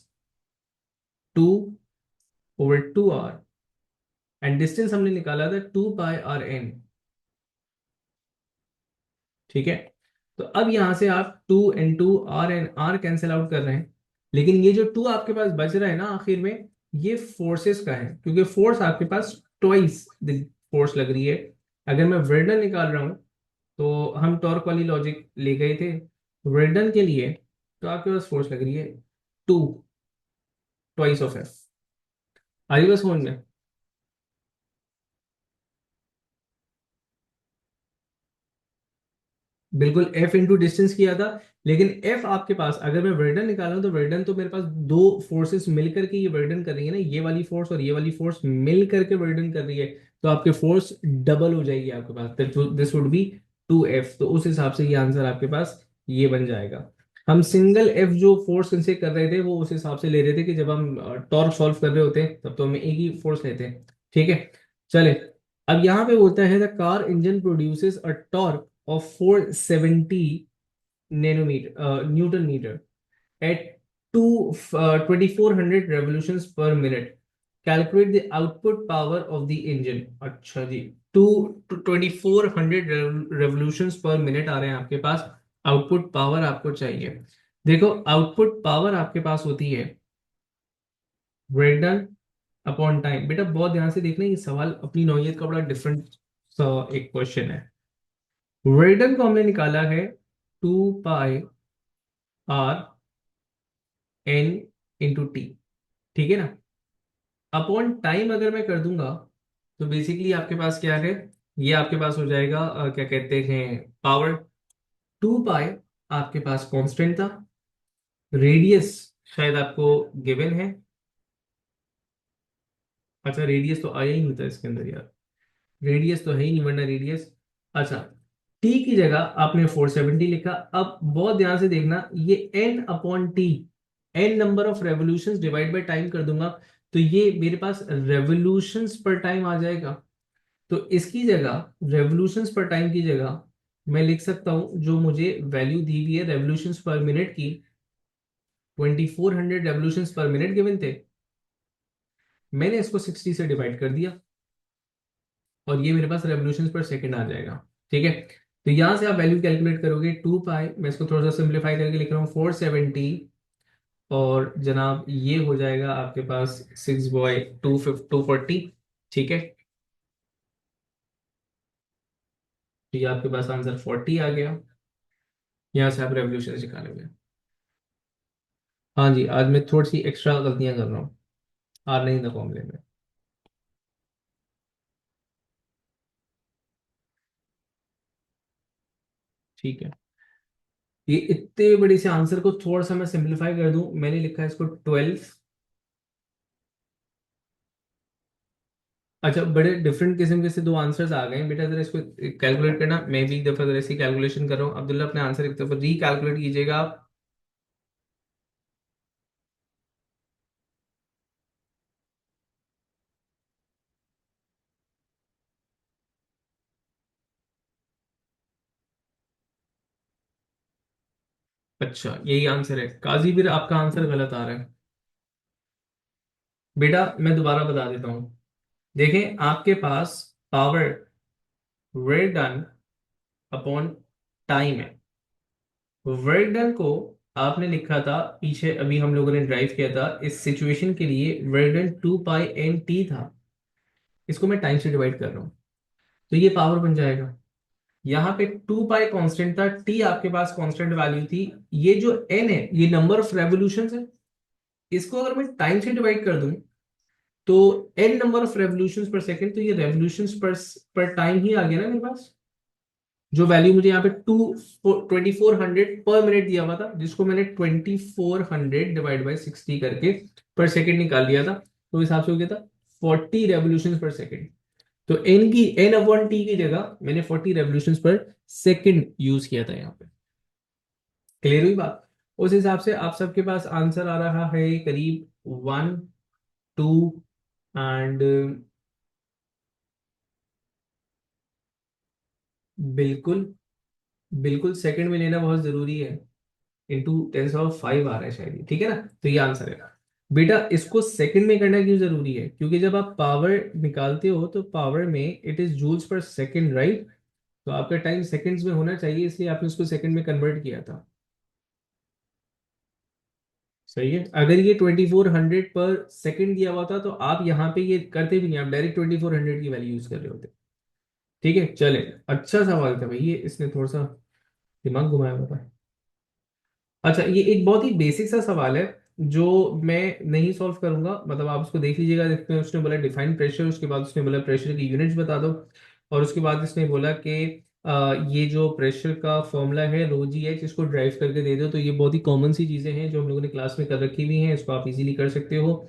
2/2r, and distance हमने निकाला था 2πr/n। ठीक है। तो अब यहां से आप 2 into r, and r cancel out कर रहे हैं, लेकिन ये जो 2 आपके पास बच रहा है ना आखिर में, ये फोर्सेस का है, क्योंकि फोर्स आपके पास ट्वाइस द फोर्स लग रही है। अगर मैं वर्डन निकाल रहा हूं, तो हम टॉर्क वाली लॉजिक ले गए थे, वर्डन के लिए तो आपके पास फोर्स लग रही है 2, ट्वाइस ऑफ एफ। आई बस समझ में? बिल्कुल एफ इंटू डिस्टेंस किया था। लेकिन एफ आपके पास अगर मैं वर्डन निकाला हूं तो वर्डन तो मेरे पास दो फोर्सेस मिलकर के ये वर्डन कर रही है ना, ये वाली फोर्स और ये वाली फोर्स मिल करके वर्डन कर रही है। तो आपके फोर्स डबल हो जाएगी आपके पास, दिस वुड बी 2F। तो उस हिसाब से ये आंसर आपके पास ये बन जाएगा। हम सिंगल एफ जो फोर्स कंसीडर कर रहे थे वो उस हिसाब से ले रहे थे कि जब हम टॉर्क सॉल्व कर रहे होते हैं तब तो हम एक ही फोर्स लेते हैं। ठीक है, चले। अब यहाँ पे बोलता है the car engine produces a torque of 470 newton metre at 2400 revolutions per minute. Calculate the output power of the engine। अच्छा जी, टू 2400 revolutions per minute आ रहे हैं आपके पास। आउटपुट पावर आपको चाहिए। देखो आउटपुट पावर आपके पास होती है ब्रेक डन अपॉन टाइम। बेटा बहुत ध्यान से देखना, ये सवाल अपनी नौइयत का बड़ा डिफरेंट एक क्वेश्चन है। रेडन को हमने निकाला है 2πr/n/t। ठीक है ना। अपॉन टाइम अगर मैं कर दूंगा तो बेसिकली आपके पास क्या है, ये आपके पास हो जाएगा क्या कहते हैं पावर। 2π आपके पास कांस्टेंट था, रेडियस शायद आपको गिवन है। अच्छा रेडियस तो आया ही नहीं था इसके अंदर यार, रेडियस तो है ही नहीं वरना रेडियस। अच्छा, टी की जगह आपने 470 लिखा। अब बहुत ध्यान से देखना, ये N upon T, N number of revolutions divide by time कर दूंगा तो ये मेरे पास रेवोल्यूशंस पर टाइम आ जाएगा। तो इसकी जगह रेवोल्यूशंस पर टाइम की जगह मैं लिख सकता हूं जो मुझे वैल्यू दी हुई है रेवोल्यूशंस पर मिनट की, 2400 रेवोल्यूशंस पर मिनट गिवन थे। मैंने इसको 60 से डिवाइड कर दिया और ये मेरे पास रेवोल्यूशन पर सेकंड आ जाएगा। ठीक है, तो यहां से आप वैल्यू कैलकुलेट करोगे 2π, मैं इसको थोड़ा सा सिंप्लीफाई करके लिख रहा हूँ 470, और जनाब ये हो जाएगा आपके पास 6/240। ठीक है, तो ये आपके पास आंसर 40 आ गया। यहाँ से आप रेवोल्यूशन निकालोगे। हाँ जी, आज मैं थोड़ी सी एक्स्ट्रा गलतियां कर रहा हूँ आ नहीं था फॉर्मूले में। ठीक है, ये इतने बड़े से आंसर को थोड़ा सा मैं सिंप्लीफाई कर दूं, मैंने लिखा है इसको 12। अच्छा, बड़े डिफरेंट किस्म के से दो आंसर्स आ गए हैं बेटा, जरा इसको कैलकुलेट करना। मैं भी एक दफा जरा इसकी कैलकुलेशन कर रहा हूँ। अब्दुल्ला अपने आंसर एक दफा रीकैलकुलेट कीजिएगा आप। अच्छा यही आंसर है काजी, फिर आपका आंसर गलत आ रहा है बेटा। मैं दोबारा बता देता हूँ। देखें आपके पास power work done upon time है। वर्क डन को आपने लिखा था पीछे, अभी हम लोगों ने ड्राइव किया था इस सिचुएशन के लिए, वर्क डन 2π/n/t था। इसको मैं टाइम से डिवाइड कर रहा हूँ तो ये पावर बन जाएगा। यहाँ पे 2π कांस्टेंट था, टी आपके पास कांस्टेंट वैल्यू थी। ये जो एन है ये नंबर ऑफ रेवोल्यूशंस है। इसको अगर मैं टाइम से डिवाइड कर दूं तो एन नंबर ऑफ रेवोल्यूशंस पर सेकंड, तो ये रेवोल्यूशंस पर टाइम ही आ गया ना मेरे पास। जो वैल्यू मुझे यहाँ पे 2400 पर मिनट दिया हुआ था, जिसको मैंने 2400 डिवाइड बाई 60 करके पर सेकंड निकाल लिया था, तो इस हिसाब से हो गया था 40 रेवोल्यूशंस पर सेकंड। तो एन अपॉन टी की जगह मैंने 40 रेवोल्यूशंस पर सेकंड यूज किया था यहाँ पे। क्लियर हुई बात। उस हिसाब से आप सबके पास आंसर आ रहा है करीब 1, 2 एंड बिल्कुल बिल्कुल सेकंड में लेना बहुत जरूरी है। × 10⁵ आ रहा है शायद ठीक है ना, तो ये आंसर है। बेटा इसको सेकंड में करना क्यों जरूरी है, क्योंकि जब आप पावर निकालते हो तो पावर में it is joules per second, right. तो आपका टाइम सेकंड्स में होना चाहिए, इसलिए आपने उसको सेकंड में कन्वर्ट किया था। सही है, अगर ये 2400 पर सेकंड दिया हुआ था तो आप यहाँ पे ये करते भी नहीं, आप डायरेक्ट 2400 की वैल्यू यूज कर रहे होते। ठीक है चले। अच्छा सवाल था भाई ये, इसने थोड़ा सा दिमाग घुमाया हुआ था। अच्छा ये एक बहुत ही बेसिक सा सवाल है जो मैं नहीं सॉल्व करूंगा, मतलब आप उसको देख लीजिएगा। देखते उसने बोला डिफाइन प्रेशर, उसके बाद उसने बोला प्रेशर की यूनिट्स बता दो, और उसके बाद इसने बोला कि ये जो प्रेशर का फॉर्मूला है रो जी एच, इसको ड्राइव करके दे दो। तो ये बहुत ही कॉमन सी चीजें हैं जो हम लोगों ने क्लास में कर रखी हुई हैं, इसको आप इजीली कर सकते हो।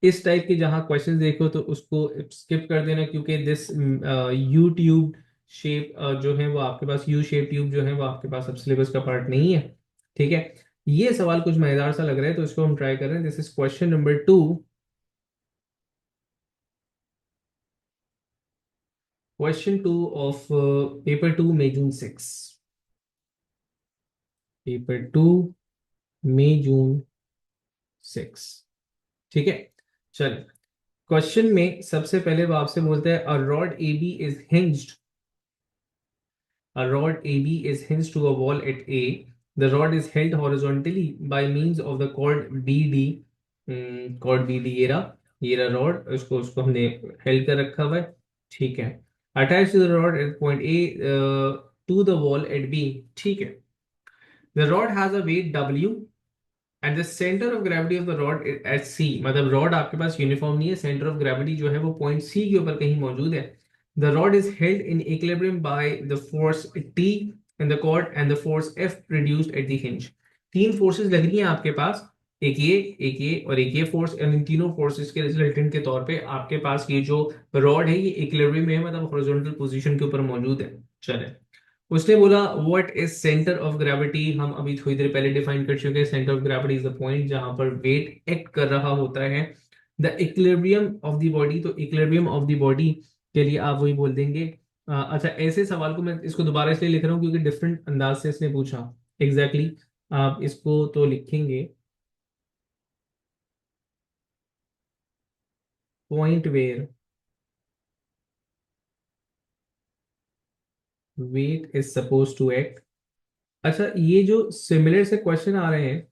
इस टाइप के जहाँ क्वेश्चंस देखो तो उसको स्किप कर देना, क्योंकि दिस यू ट्यूब शेप जो है वो आपके पास, यू शेप ट्यूब जो है वो आपके पास अब सिलेबस का पार्ट नहीं है। ठीक है, ये सवाल कुछ मजेदार सा लग रहा है तो इसको हम ट्राई कर रहे हैं। This is question number 2। Question 2 of paper 2 May June 6। Paper 2 May June 6। ठीक है, चलिए। क्वेश्चन में सबसे पहले वो आपसे बोलते हैं, a rod A B is hinged, a rod AB is hinged to a wall at A. The rod is held horizontally by means of the cord BD. cord BD ये रहा रॉड, उसको उसको हमने हेल्ड कर रखा हुआ है। ठीक है, attach to the rod at point A to the wall at B. ठीक है, the rod has a weight W and the centre of gravity of the rod at C. मतलब रॉड आपके पास यूनिफॉर्म नहीं है, सेंटर ऑफ ग्रेविटी जो है वो point सी के ऊपर कहीं मौजूद है। The rod is held in equilibrium by the force T in the cord and the force F produced at the hinge. तीन फोर्सेस लग रही हैं आपके पास, एक ये और एक ये फोर्स, और इन तीनों फोर्सेस के रिजल्टेंट के तौर पे आपके पास ये जो रॉड है ये इक्विलिब्रियम में है, मतलब हॉरिजॉन्टल पोजीशन के ऊपर मौजूद है। चले, उसने बोला what is centre of gravity. हम अभी थोड़ी देर पहले डिफाइन कर चुके हैं, centre of gravity is the point जहां पर वेट एक्ट कर रहा होता है। The equilibrium of the body, तो इक्विलिब्रियम ऑफ द बॉडी के लिए आप वही बोल देंगे। अच्छा, ऐसे सवाल को मैं इसको दोबारा इसलिए लिख रहा हूँ क्योंकि डिफरेंट अंदाज से इसने पूछा। एग्जैक्टली exactly, आप इसको तो लिखेंगे point where weight is suppose to act. अच्छा, ये जो सिमिलर से क्वेश्चन आ रहे हैं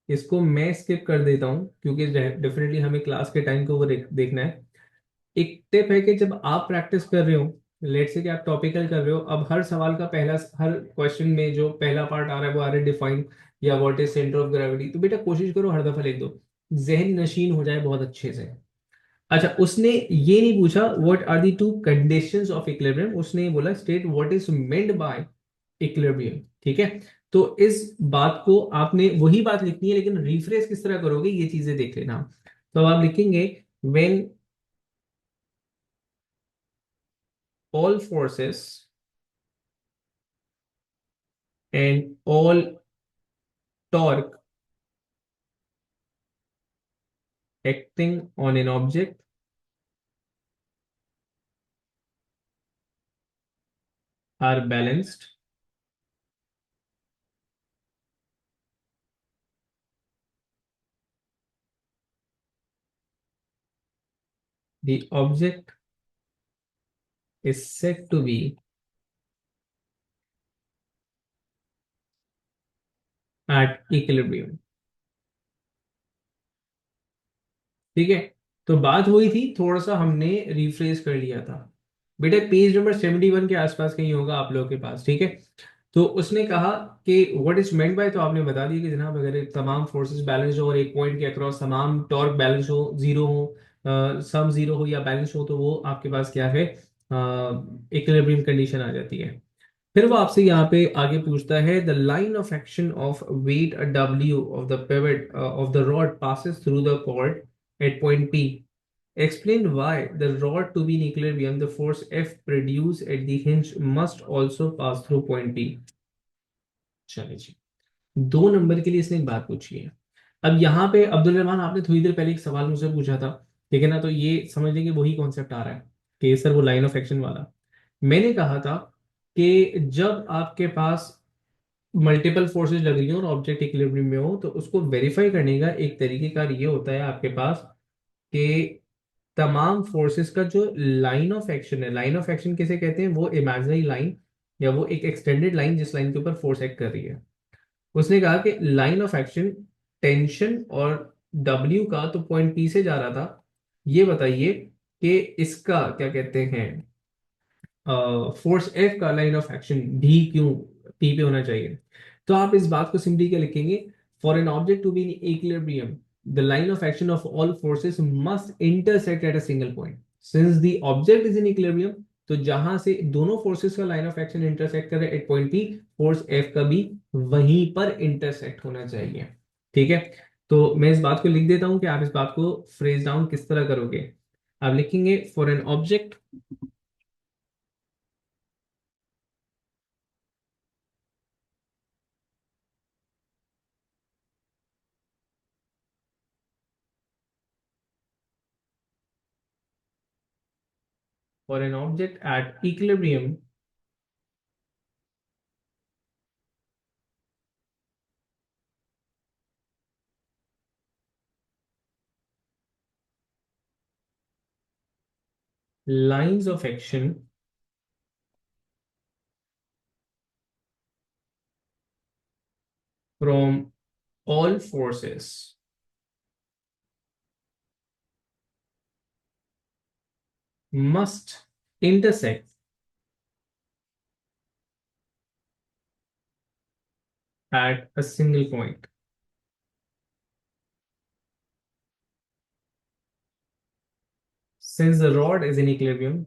इसको मैं स्किप कर देता हूँ क्योंकि डेफिनेटली हमें क्लास के टाइम को वो देखना है। एक टिप है कि जब आप प्रैक्टिस कर रहे हो, लेट्स से कि आप टॉपिकल कर रहे हो, अब हर सवाल का पहला, हर क्वेश्चन में जो पहला पार्ट आ रहा है वो आ रहा है डिफाइन या what is centre of gravity, तो बेटा कोशिश करो हर दफा लिख दो, जहन नशीन हो जाए बहुत अच्छे से। अच्छा, उसने ये नहीं पूछा what are the two conditions of equilibrium, उसने ये बोला state what is meant by equilibrium. ठीक है, तो इस बात को आपने वही बात लिखनी है, लेकिन रिफ्रेश किस तरह करोगे ये चीजें देख लेना। तो आप लिखेंगे when all forces and all torque acting on an object are balanced, the object is said to be at equilibrium। ठीक है, तो बात वही थी, थोड़ा सा हमने रिफ्रेश कर लिया था। बेटे पेज नंबर 71 के आसपास कहीं होगा आप लोगों के पास। ठीक है, तो उसने कहा कि व्हाट इज मेंट बाय, तो आपने बता दिया कि जनाब अगर तमाम फोर्सेस बैलेंस हो और एक पॉइंट के अक्रॉस तमाम टॉर्क बैलेंस हो, जीरो हो, सम जीरो हो या बैलेंस हो, तो वो आपके पास क्या है, इक्विलिब्रियम कंडीशन आ जाती है। फिर वो आपसे यहाँ पे आगे पूछता है the line of action of weight W of the pivot of the rod passes through the cord at point P. Explain why the rod to be in equilibrium, the force F produced at the hinge must also pass through point P। चलिए जी, 2 number के लिए इसने एक बात पूछी है। अब यहाँ पे अब्दुल रहमान, आपने थोड़ी देर पहले एक सवाल मुझसे पूछा था, ठीक है ना, तो ये समझ लेंगे वही कॉन्सेप्ट आ रहा है कि सर वो लाइन ऑफ एक्शन वाला। मैंने कहा था कि जब आपके पास मल्टीपल फोर्सेस लग रही हो और ऑब्जेक्ट इक्विलिब्रियम में हो, तो उसको वेरीफाई करने का एक तरीकेकार ये होता है आपके पास कि तमाम फोर्सेस का जो लाइन ऑफ एक्शन है, लाइन ऑफ एक्शन किसे कहते हैं, वो इमेजिनरी लाइन या वो एक एक्सटेंडेड लाइन जिस लाइन के ऊपर फोर्स एक्ट कर रही है। उसने कहा कि लाइन ऑफ एक्शन टेंशन और डब्ल्यू का तो पॉइंट पी से जा रहा था, ये बताइए कि इसका क्या कहते हैं, फोर्स एफ का लाइन ऑफ एक्शन भी क्यों पी पे होना चाहिए। तो आप इस बात को सिंपली क्या लिखेंगे, for an object to be in equilibrium the line of action of all forces must intersect at a single point. Since the object is in equilibrium, तो जहां से दोनों फोर्सेस का लाइन ऑफ एक्शन इंटरसेक्ट करे at point P, force F का भी वहीं पर इंटरसेक्ट होना चाहिए। ठीक है, तो मैं इस बात को लिख देता हूं कि आप इस बात को फ्रेज डाउन किस तरह करोगे। आप लिखेंगे for an object, for an object at equilibrium, lines of action from all forces must intersect at a single point. Since the rod is in equilibrium,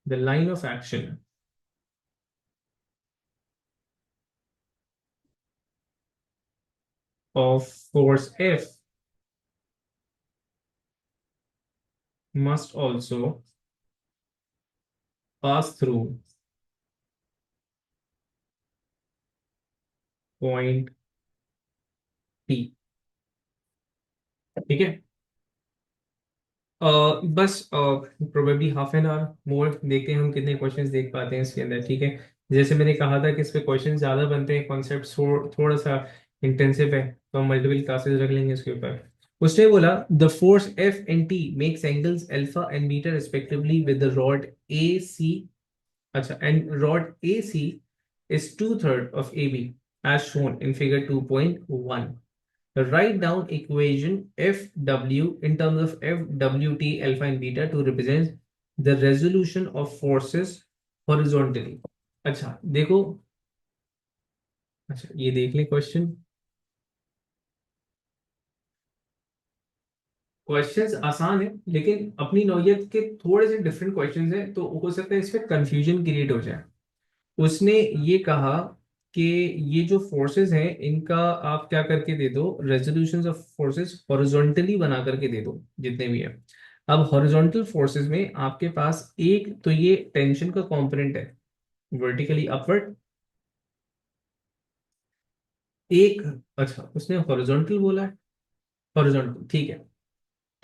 the line of action of force F must also pass through point P। ठीक है, बस probably half an hour मोर देखते हैं हम कितने questions देख पाते हैं इसके अंदर। ठीक है, जैसे मैंने कहा था कि इस पे क्वेश्चंस ज्यादा बनते हैं, कॉन्सेप्ट थोड़ा सा इंटेंसिव है, तो हम मल्टीपल क्लासेस रख लेंगे इसके ऊपर। उसने बोला the force F and T makes angles alpha and beta respectively with the rod A C. अच्छा, and rod A C is two third of A B as shown in figure 2.1। Write down equation FW in terms of FWT alpha and beta to represent the resolution of forces horizontally। अच्छा देखो, अच्छा ये देख लें question. Questions आसान है लेकिन अपनी नौयत के थोड़े से डिफरेंट क्वेश्चंस हैं, तो हो सकता है इसमें कंफ्यूजन क्रिएट हो जाए। उसने ये कहा कि ये जो फोर्सेस हैं इनका आप क्या करके दे दो, रेजोल्यूशंस ऑफ फोर्सेस हॉरिजॉन्टली बना करके दे दो जितने भी है। अब हॉरिजॉन्टल फोर्सेस में आपके पास एक तो ये टेंशन का कंपोनेंट है वर्टिकली अपवर्ड, एक, अच्छा उसने हॉरिजॉन्टल बोला है, हॉरिजॉन्टल ठीक है।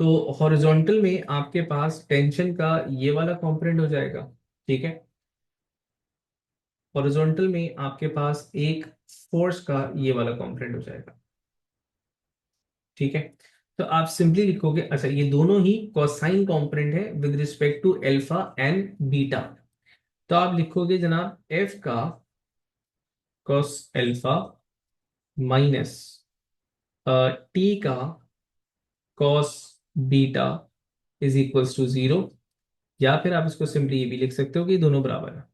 तो हॉरिजॉन्टल में आपके पास टेंशन का ये वाला कंपोनेंट हो जाएगा। ठीक है, हॉरिजॉन्टल में आपके पास एक फोर्स का ये वाला कंपोनेंट हो जाएगा। ठीक है, तो आप सिंपली लिखोगे, अच्छा ये दोनों ही कोसाइन कंपोनेंट है with respect to alpha and beta. तो आप लिखोगे जनाब एफ का कॉस अल्फा माइनस टी का cos beta is equals to zero. या फिर आप इसको सिंपली ये भी लिख सकते हो कि दोनों बराबर है।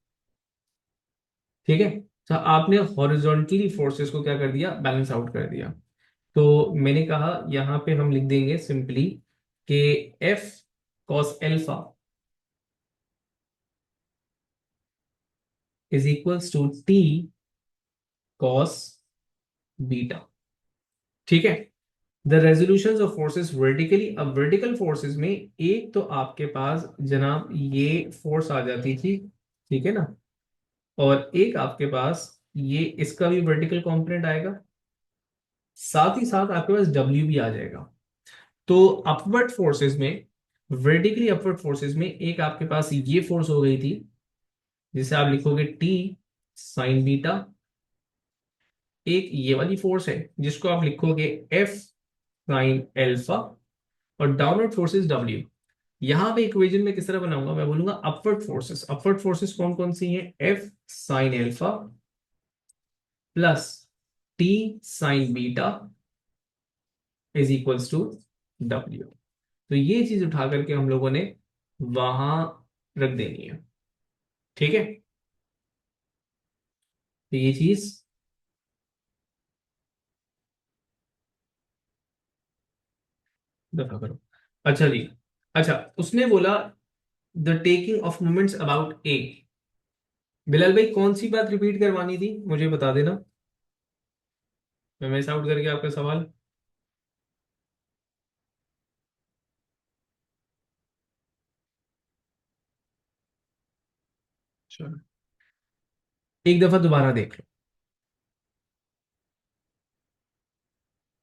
ठीक है, तो आपने हॉरिजॉन्टली फोर्सेस को क्या कर दिया, बैलेंस आउट कर दिया। तो मैंने कहा यहां पे हम लिख देंगे सिंपली कि F cos alpha is equals to T cos beta. ठीक है, the resolutions of forces vertically. अब वर्टिकल फोर्सेस में एक तो आपके पास जनाब ये फोर्स आ जाती थी, ठीक है ना, और एक आपके पास ये इसका भी वर्टिकल कंपोनेंट आएगा, साथ ही साथ आपके पास डब्ल्यू भी आ जाएगा। तो अपवर्ड फोर्सेस में, वर्टिकली अपवर्ड फोर्सेस में एक आपके पास ये फोर्स हो गई थी जिसे आप लिखोगे टी साइन बीटा। एक ये वाली फोर्स है जिसको आप लिखोगे एफ साइन एल्फा। और डाउनवर्ड फोर्सेस डब्ल्यू। यहां पे इक्वेशन में किस तरह बनाऊंगा, मैं बोलूंगा अपवर्ड फोर्सेस। अपवर्ड फोर्सेस कौन कौन सी हैं, F sine alpha plus T sine beta is equals to W. तो ये चीज उठा करके हम लोगों ने वहां रख देनी है। ठीक है, तो ये चीज दफा करो। अच्छा जी। अच्छा, उसने बोला the taking of moments about A. Bilal भाई कौन सी बात रिपीट करवानी थी मुझे बता देना, मैं मिस आउट करके आपका सवाल। चलो, एक दफा दोबारा देख लो,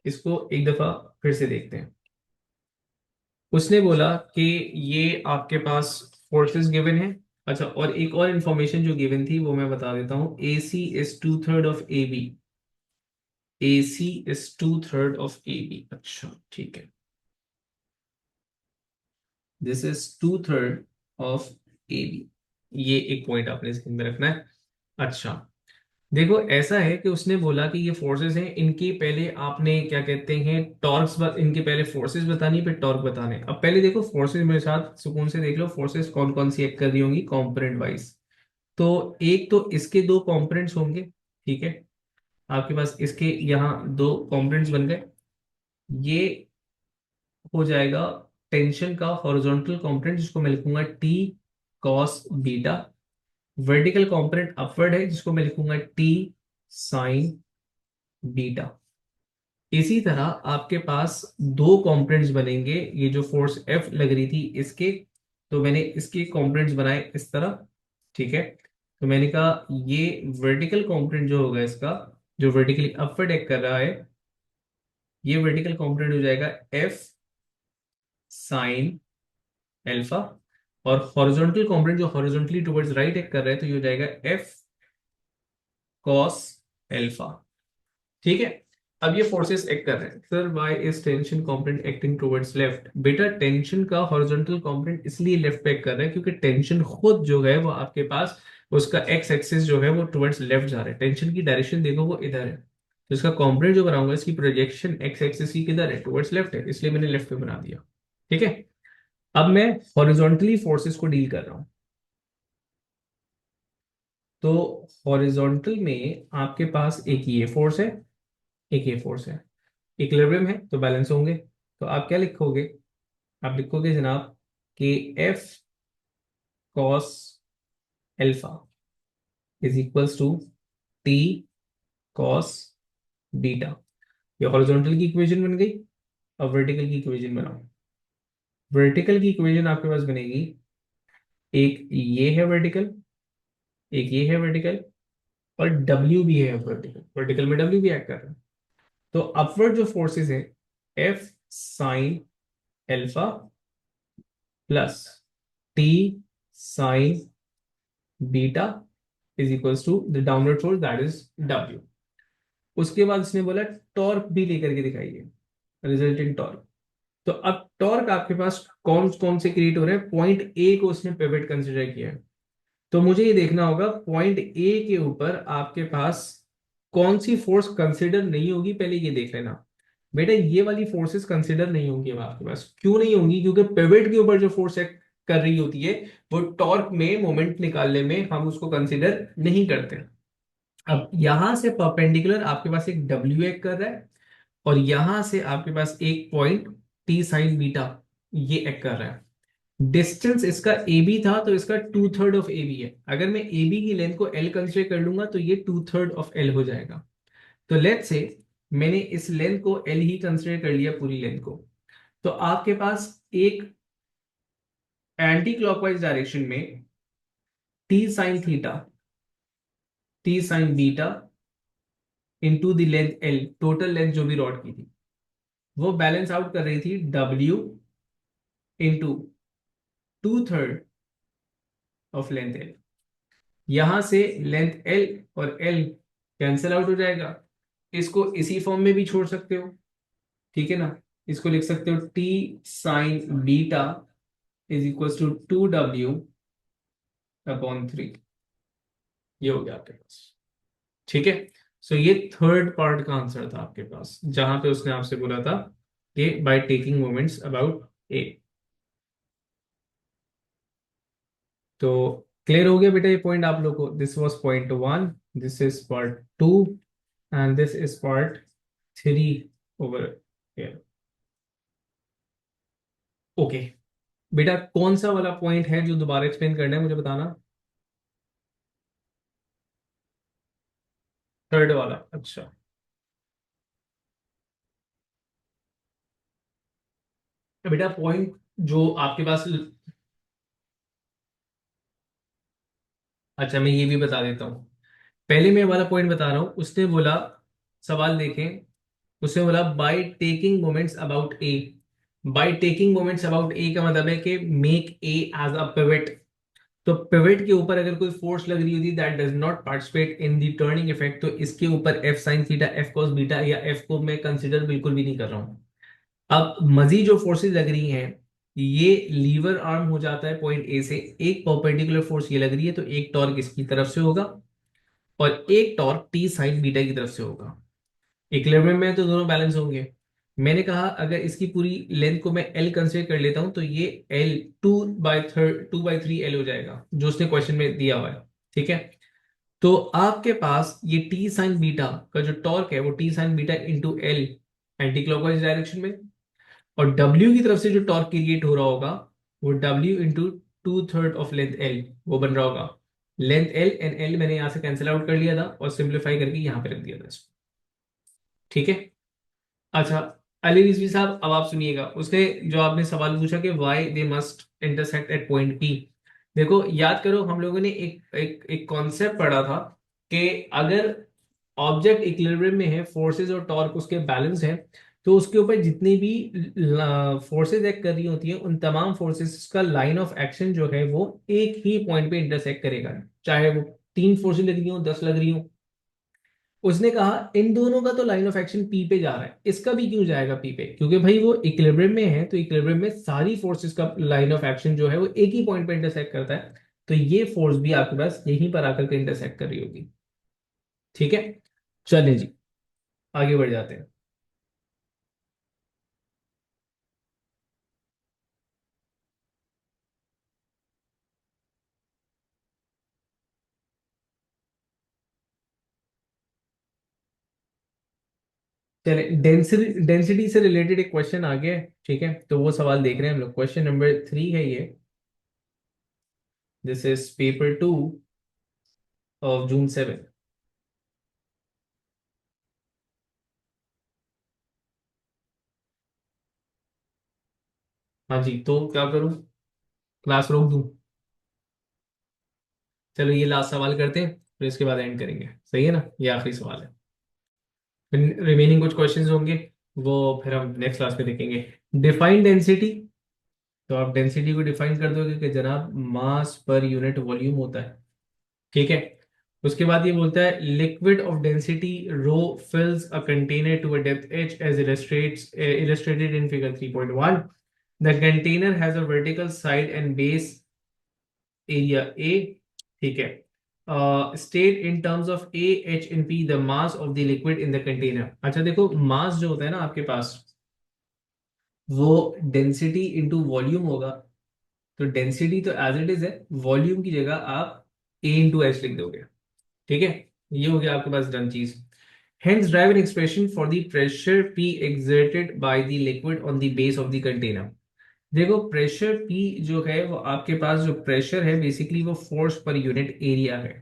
इसको एक दफा फिर से देखते हैं। उसने बोला कि ये आपके पास फोर्सेस गिवन है। अच्छा, और एक और इंफॉर्मेशन जो गिवन थी वो मैं बता देता हूँ, A C is two third of A B. A C is two third of A B. अच्छा ठीक है, this is two third of A B. ये एक पॉइंट आपने इसके अंदर रखना है। अच्छा, देखो ऐसा है कि उसने बोला कि ये फोर्सेस हैं, इनके पहले आपने क्या कहते हैं टॉर्क्स, इनके पहले फोर्सेस बतानी फिर टॉर्क बताने। अब पहले देखो फोर्सेस मेरे साथ सुकून से देख लो, फोर्सेस कौन कौन सी एक्ट कर रही होंगी कॉम्पोनेंट वाइज। तो एक तो इसके दो कॉम्पोनेंट्स होंगे, ठीक है, आपके पास इसके यहाँ दो कॉम्पोनेंट्स बन गए। ये हो जाएगा टेंशन का हॉरिजॉन्टल कॉम्पोनेंट जिसको मैं लिखूंगा T cos beta. Vertical component upward है जिसको मैं लिखूंगा टी साइन बीटा। इसी तरह आपके पास दो कंपोनेंट्स बनेंगे, ये जो फोर्स एफ लग रही थी इसके, तो मैंने इसके कंपोनेंट्स बनाए इस तरह, ठीक है। तो मैंने कहा ये वर्टिकल कंपोनेंट जो होगा इसका, जो वर्टिकली अपवर्ड एक्ट कर रहा है, ये वर्टिकल कंपोनेंट हो जाएगा एफ साइन एल्फा। और हॉरिजॉन्टल कंपोनेंट जो हॉरिजॉन्टली टुवर्ड्स राइट एक्ट कर रहा है, तो ये हो जाएगा एफ कॉस एल्फा। ठीक है। अब ये फोर्सेस एक्ट कर रहे हैं, sir why is tension component acting towards left. बेटा टेंशन का हॉरिजॉन्टल कंपोनेंट इसलिए लेफ्ट पे एक्ट कर रहा है क्योंकि टेंशन खुद जो है वो आपके पास, उसका एक्स एक्सिस जो है वो टुवर्ड्स लेफ्ट जा रहा है। टेंशन की डायरेक्शन देखो वो इधर है, तो इसका कंपोनेंट जो बनाऊंगा इसकी प्रोजेक्शन एक्स एक्सिस की किधर है, टुवर्ड्स लेफ्ट है, इसलिए मैंने लेफ्ट पे बना दिया। ठीक है। अब मैं हॉरिजॉन्टली फोर्सेस को डील कर रहा हूं। तो हॉरिजॉन्टल में आपके पास एक ये फोर्स है, एक ये फोर्स है, इक्विलिब्रियम है तो बैलेंस होंगे। तो आप क्या लिखोगे, आप लिखोगे जनाब कि F cos alpha is equals to T cos beta. ये हॉरिजॉन्टल की इक्वेशन बन गई। अब वर्टिकल की इक्वेशन बनाओ। वर्टिकल की इक्वेशन आपके पास बनेगी, एक ये है वर्टिकल, एक ये है वर्टिकल, और डब्ल्यू भी है वर्टिकल, वर्टिकल में डब्ल्यू भी ऐड कर रहा है। तो अपवर्ड जो फोर्सेस है, F sine alpha plus T sine beta is equals to the downward force that is W. उसके बाद इसने बोला टॉर्क भी लेकर के दिखाइए, रिजल्टेंट टॉर्क। तो अब टॉर्क आपके पास कौन कौन से क्रिएट हो रहे हैं, पॉइंट ए को उसने पिवट कंसिडर किया है। तो मुझे ये देखना होगा पॉइंट ए के ऊपर आपके पास कौन सी फोर्स कंसिडर नहीं होगी, पहले ये देख लेना। बेटा ये वाली फोर्सेस कंसिडर नहीं होंगी अब आपके पास, क्यों नहीं होंगी, क्योंकि पिवट के ऊपर जो फोर्स एक्ट कर रही होती है वो टॉर्क में मोमेंट निकालने में हम उसको कंसिडर नहीं करते। अब यहां से परपेंडिकुलर आपके पास एक डब्ल्यू एक्ट कर रहा है, और यहां से आपके पास एक पॉइंट टी साइन बीटा ये एक्ट कर रहा है। डिस्टेंस इसका ए बी था तो इसका two third of A B है। अगर मैं ए बी की लेंथ को एल कंसिडर कर लूंगा तो ये टू थर्ड ऑफ एल हो जाएगा। तो लेट्स से मैंने इस लेंथ को एल ही कंसिडर कर लिया पूरी लेंथ को। तो आपके पास एक एंटी क्लॉकवाइज डायरेक्शन में T sine theta, T sine beta into the length L, total length जो भी रॉड की थी, वो बैलेंस आउट कर रही थी W into two third of length L. यहां से लेंथ एल और एल कैंसिल आउट हो जाएगा। इसको इसी फॉर्म में भी छोड़ सकते हो, ठीक है ना। इसको लिख सकते हो T sine beta is equal to two W upon three. ये हो गया आपके पास, ठीक है। सो ये थर्ड पार्ट का आंसर था आपके पास, जहां पे उसने आपसे बोला था कि बाय टेकिंग मोमेंट्स अबाउट ए। तो क्लियर हो गया बेटा ये पॉइंट आप लोग को, this was point one, this is part two, and this is part three over here। Okay बेटा, कौन सा वाला पॉइंट है जो दोबारा एक्सप्लेन करना है मुझे बताना। थर्ड वाला, अच्छा। बेटा पॉइंट जो आपके पास, अच्छा मैं ये भी बता देता हूँ। पहले मैं वाला पॉइंट बता रहा हूँ। उसने बोला, सवाल देखें, उसने बोला by taking moments about A. By taking moments about A का मतलब है कि make A as a pivot. तो पिवट के ऊपर अगर कोई फोर्स लग रही होती that does not participate in the turning effect, तो इसके ऊपर F sine theta, F cos beta या एफ को मैं कंसिडर बिल्कुल भी नहीं कर रहा हूँ। अब मजीद जो फोर्सेस लग रही हैं, ये लीवर आर्म हो जाता है पॉइंट ए से, एक परपेंडिकुलर फोर्स ये लग रही है, तो एक टॉर्क इसकी तरफ से होगा और एक टॉर्क टी साइन बीटा की तरफ से होगा। इक्विलिब्रियम में तो दोनों बैलेंस होंगे। मैंने कहा अगर इसकी पूरी लेंथ को मैं एल कंसिडर कर लेता हूं तो ये L two by three L हो जाएगा जो उसने क्वेश्चन में दिया हुआ है। ठीक है। तो आपके पास ये टी साइन बीटा का जो टॉर्क है वो T sine beta into L anti clockwise direction में, और डब्ल्यू की तरफ से जो टॉर्क क्रिएट हो रहा होगा वो W into two third of length L वो बन रहा होगा। लेंथ एल एंड एल मैंने यहां से कैंसिल आउट कर लिया था और सिंप्लीफाई करके यहां पे रख दिया था इसको। ठीक है। अच्छा, अली रिजवी साहब अब आप सुनिएगा। उसने जो आपने सवाल पूछा कि why they must intersect eight point P, देखो याद करो हम लोगों ने एक एक एक कॉन्सेप्ट पढ़ा था कि अगर ऑब्जेक्ट इक्विलिब्रियम में है, फोर्सेस और टॉर्क उसके बैलेंस है, तो उसके ऊपर जितनी भी फोर्सेस एक्ट कर रही होती हैं उन तमाम फोर्सेस का लाइन ऑफ एक्शन जो है वो एक ही पॉइंट पे इंटरसेक्ट करेगा, चाहे वो तीन फोर्सेस लग रही हो, 10 लग रही हो। उसने कहा इन दोनों का तो लाइन ऑफ एक्शन पी पे जा रहा है, इसका भी क्यों जाएगा पी पे, क्योंकि भाई वो इक्विलिब्रियम में है, तो इक्विलिब्रियम में सारी फोर्सेस का लाइन ऑफ एक्शन जो है वो एक ही पॉइंट पे इंटरसेक्ट करता है। तो ये फोर्स भी आपके पास यहीं पर आकर के इंटरसेक्ट कर रही होगी। ठीक है। चलिए जी, आगे बढ़ जाते हैं। चले, डेंसिटी डेंसिटी से रिलेटेड एक क्वेश्चन आ गया है। ठीक है, तो वो सवाल देख रहे हैं हम लोग। क्वेश्चन नंबर 3 है ये। This is paper 2 of June 7। हाँ जी, तो क्या करूँ, क्लास रोक दूं? चलो ये लास्ट सवाल करते हैं, फिर इसके बाद एंड करेंगे, सही है ना, ये आखिरी सवाल है। फिर रिमेनिंग कुछ क्वेश्चंस होंगे, वो फिर हम नेक्स्ट क्लास में देखेंगे। डिफाइन डेंसिटी, तो आप डेंसिटी को डिफाइन कर दोगे कि जनाब मास पर यूनिट वॉल्यूम होता है। ठीक है। उसके बाद ये बोलता है liquid of density rho fills a container to a depth H as illustrated in figure 3.1. The container has a vertical side and base area A। ठीक है। State in terms of A H and P the mass of the liquid in the container. अच्छा देखो, मास जो होता है ना आपके पास, वो डेंसिटी इंटू वॉल्यूम होगा। तो डेंसिटी तो एज इट इज है, वॉल्यूम की जगह आप ए इंटू एच लिख दोगे। ठीक है। ये हो गया आपके पास डन चीज। Hence drive an expression for the pressure P exerted by the liquid on the base of the container। देखो प्रेशर P जो है वो आपके पास जो प्रेशर है बेसिकली वो फोर्स पर यूनिट एरिया है।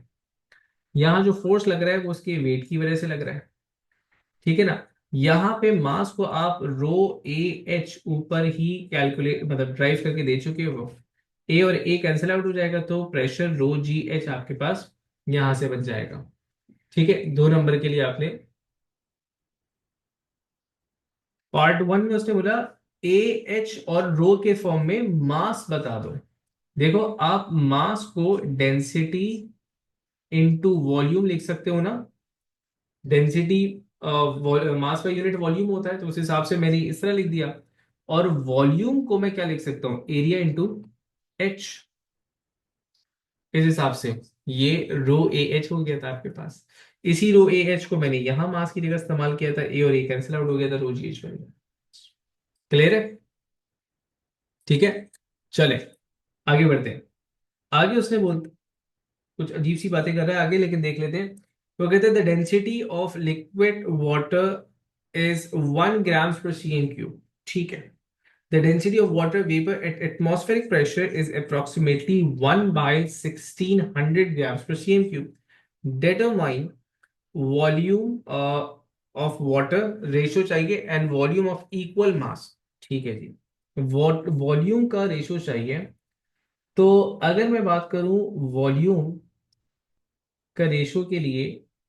यहाँ जो फोर्स लग रहा है वो उसके वेट की वजह से लग रहा है। ठीक है ना। यहाँ पे मास को आप रो ए एच ऊपर ही कैलकुलेट मतलब ड्राइव करके दे चुके हो। ए और ए कैंसिल आउट हो जाएगा, तो प्रेशर रो जी एच आपके पास यहां से बच जाएगा। ठीक है, 2 नंबर के लिए आपने पार्ट 1 में उसने बोला ए एच और रो के फॉर्म में मास बता दो। देखो आप मास को डेंसिटी इनटू वॉल्यूम लिख सकते हो ना। डेंसिटी मास का यूनिट वॉल्यूम होता है, तो उस हिसाब से मैंने इस तरह लिख दिया। और वॉल्यूम को मैं क्या लिख सकता हूँ, एरिया इंटू एच। इस हिसाब से ये रो ए एच हो गया था आपके पास। इसी रो ए एच को मैंने यहां मास की जगह इस्तेमाल किया था, ए और ए कैंसिल आउट हो गया था, रो जी एच बन गया। क्लियर है। ठीक है। चले आगे बढ़ते हैं। आगे उसने बोल कुछ अजीब सी बातें कर रहा है आगे, लेकिन देख लेते हैं। तो कहते हैं the density of liquid water is 1 ग्राम पर सी एन क्यूब। ठीक है। The density of water vapor at atmospheric pressure is approximately 1 by 1600 grams per cm cube. Determine volume of water ratio चाहिए and volume of equal mass. ठीक है जी. Volume का ratio चाहिए. तो अगर मैं बात करूं वॉल्यूम का रेशो के लिए,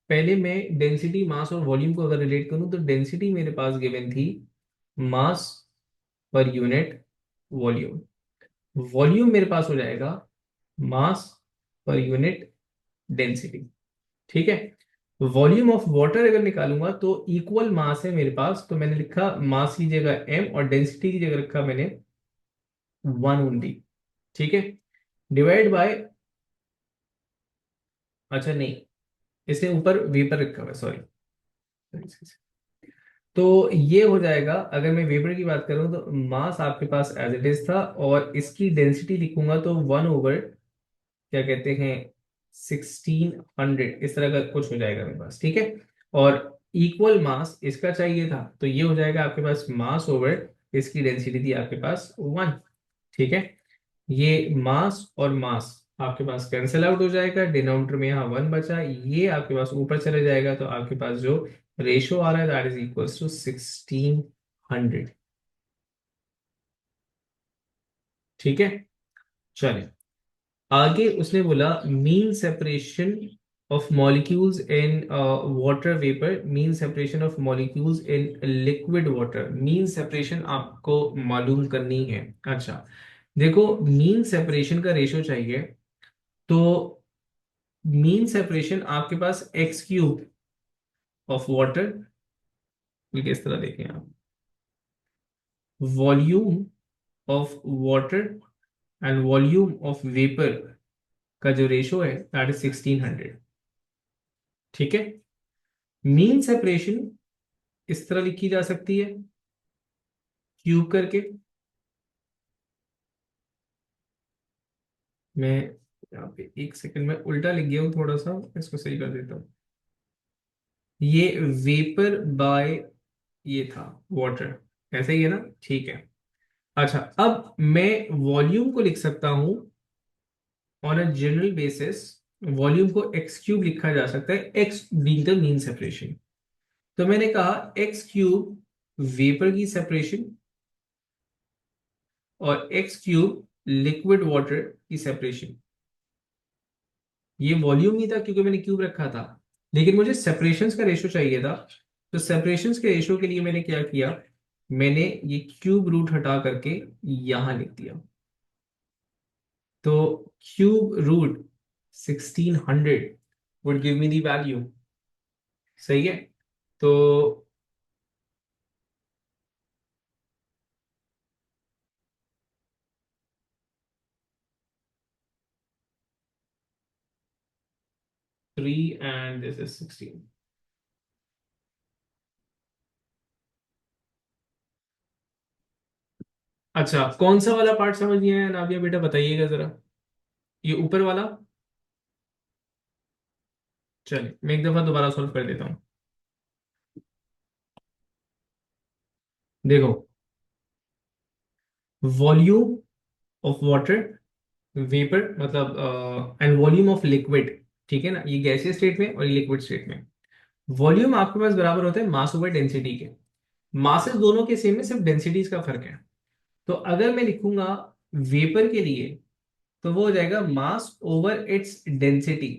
पहले मैं डेंसिटी मास और वॉल्यूम को अगर रिलेट करूं तो डेंसिटी मेरे पास गिवन थी मास पर यूनिट वॉल्यूम. वॉल्यूम मेरे पास हो जाएगा मास पर यूनिट डेंसिटी. ठीक है. वॉल्यूम ऑफ वाटर अगर निकालूंगा तो इक्वल मास है मेरे पास, तो मैंने लिखा मास की जगह m और डेंसिटी की जगह रखा मैंने 1 ओनली. ठीक है. डिवाइड बाय, अच्छा नहीं, इसने ऊपर वेपर रखा हुआ है, सॉरी. तो ये हो जाएगा, अगर मैं वेपर की बात करूं तो मास आपके पास एज इट इज था, और इसकी डेंसिटी लिखूंगा तो 1/, क्या कहते हैं, 1600, इस तरह का कुछ हो जाएगा मेरे पास. ठीक है. और इक्वल मास इसका चाहिए था, तो ये हो जाएगा आपके पास मास ओवर इसकी डेंसिटी थी आपके पास 1. ठीक है. ये मास और मास आपके पास कैंसिल आउट हो जाएगा, डिनोमिनेटर में यहाँ 1 बचा, ये आपके पास ऊपर चले जाएगा, तो आपके पास जो रेशो आ रहा है दैट इज इक्वल्स टू 1600. ठीक है. चलिए आगे उसने बोला mean separation of molecules in water vapour, mean separation of molecules in liquid water. Mean separation आपको मालूम करनी है. अच्छा, देखो मीन सेपरेशन का रेशो चाहिए, तो मीन सेपरेशन आपके पास एक्स क्यूब ऑफ वाटर, ये किस तरह देखें आप, volume of water and volume of vapour का जो रेशो है दैट इज 1600. ठीक है. मीन सेपरेशन इस तरह लिखी जा सकती है, क्यूब करके. मैं यहाँ पे एक सेकंड में उल्टा लिख गया हूं थोड़ा सा, इसको सही कर देता हूँ. ये वेपर बाय ये था वाटर, ऐसे ही है ना. ठीक है. अच्छा, अब मैं वॉल्यूम को लिख सकता हूं on a general basis. Volume को एक्स क्यूब लिखा जा सकता है, x being the mean separation. तो मैंने कहा एक्स क्यूब वेपर की सेपरेशन और एक्स क्यूब लिक्विड वाटर की सेपरेशन. ये वॉल्यूम नहीं था क्योंकि मैंने क्यूब रखा था, लेकिन मुझे सेपरेशंस का रेशो चाहिए था. तो सेपरेशंस के रेशो के लिए मैंने क्या किया, मैंने ये क्यूब रूट हटा करके यहां लिख दिया. तो cube root 1600 would give me the value. सही है. तो 3 and this is 16. अच्छा, कौन सा वाला पार्ट समझ नहीं आया नाविया बेटा, बताइएगा जरा. ये ऊपर वाला. चलिए मैं एक दफा दोबारा सॉल्व कर देता हूँ. देखो, वॉल्यूम ऑफ वाटर वेपर मतलब एंड वॉल्यूम ऑफ लिक्विड. ठीक है ना, ये गैसीय स्टेट में और ये लिक्विड स्टेट में. वॉल्यूम आपके पास बराबर होता है मास ओवर डेंसिटी के. मासेस दोनों के सेम है, सिर्फ डेंसिटीज का फर्क है. तो अगर मैं लिखूंगा वेपर के लिए, तो वो हो जाएगा मास ओवर इट्स डेंसिटी.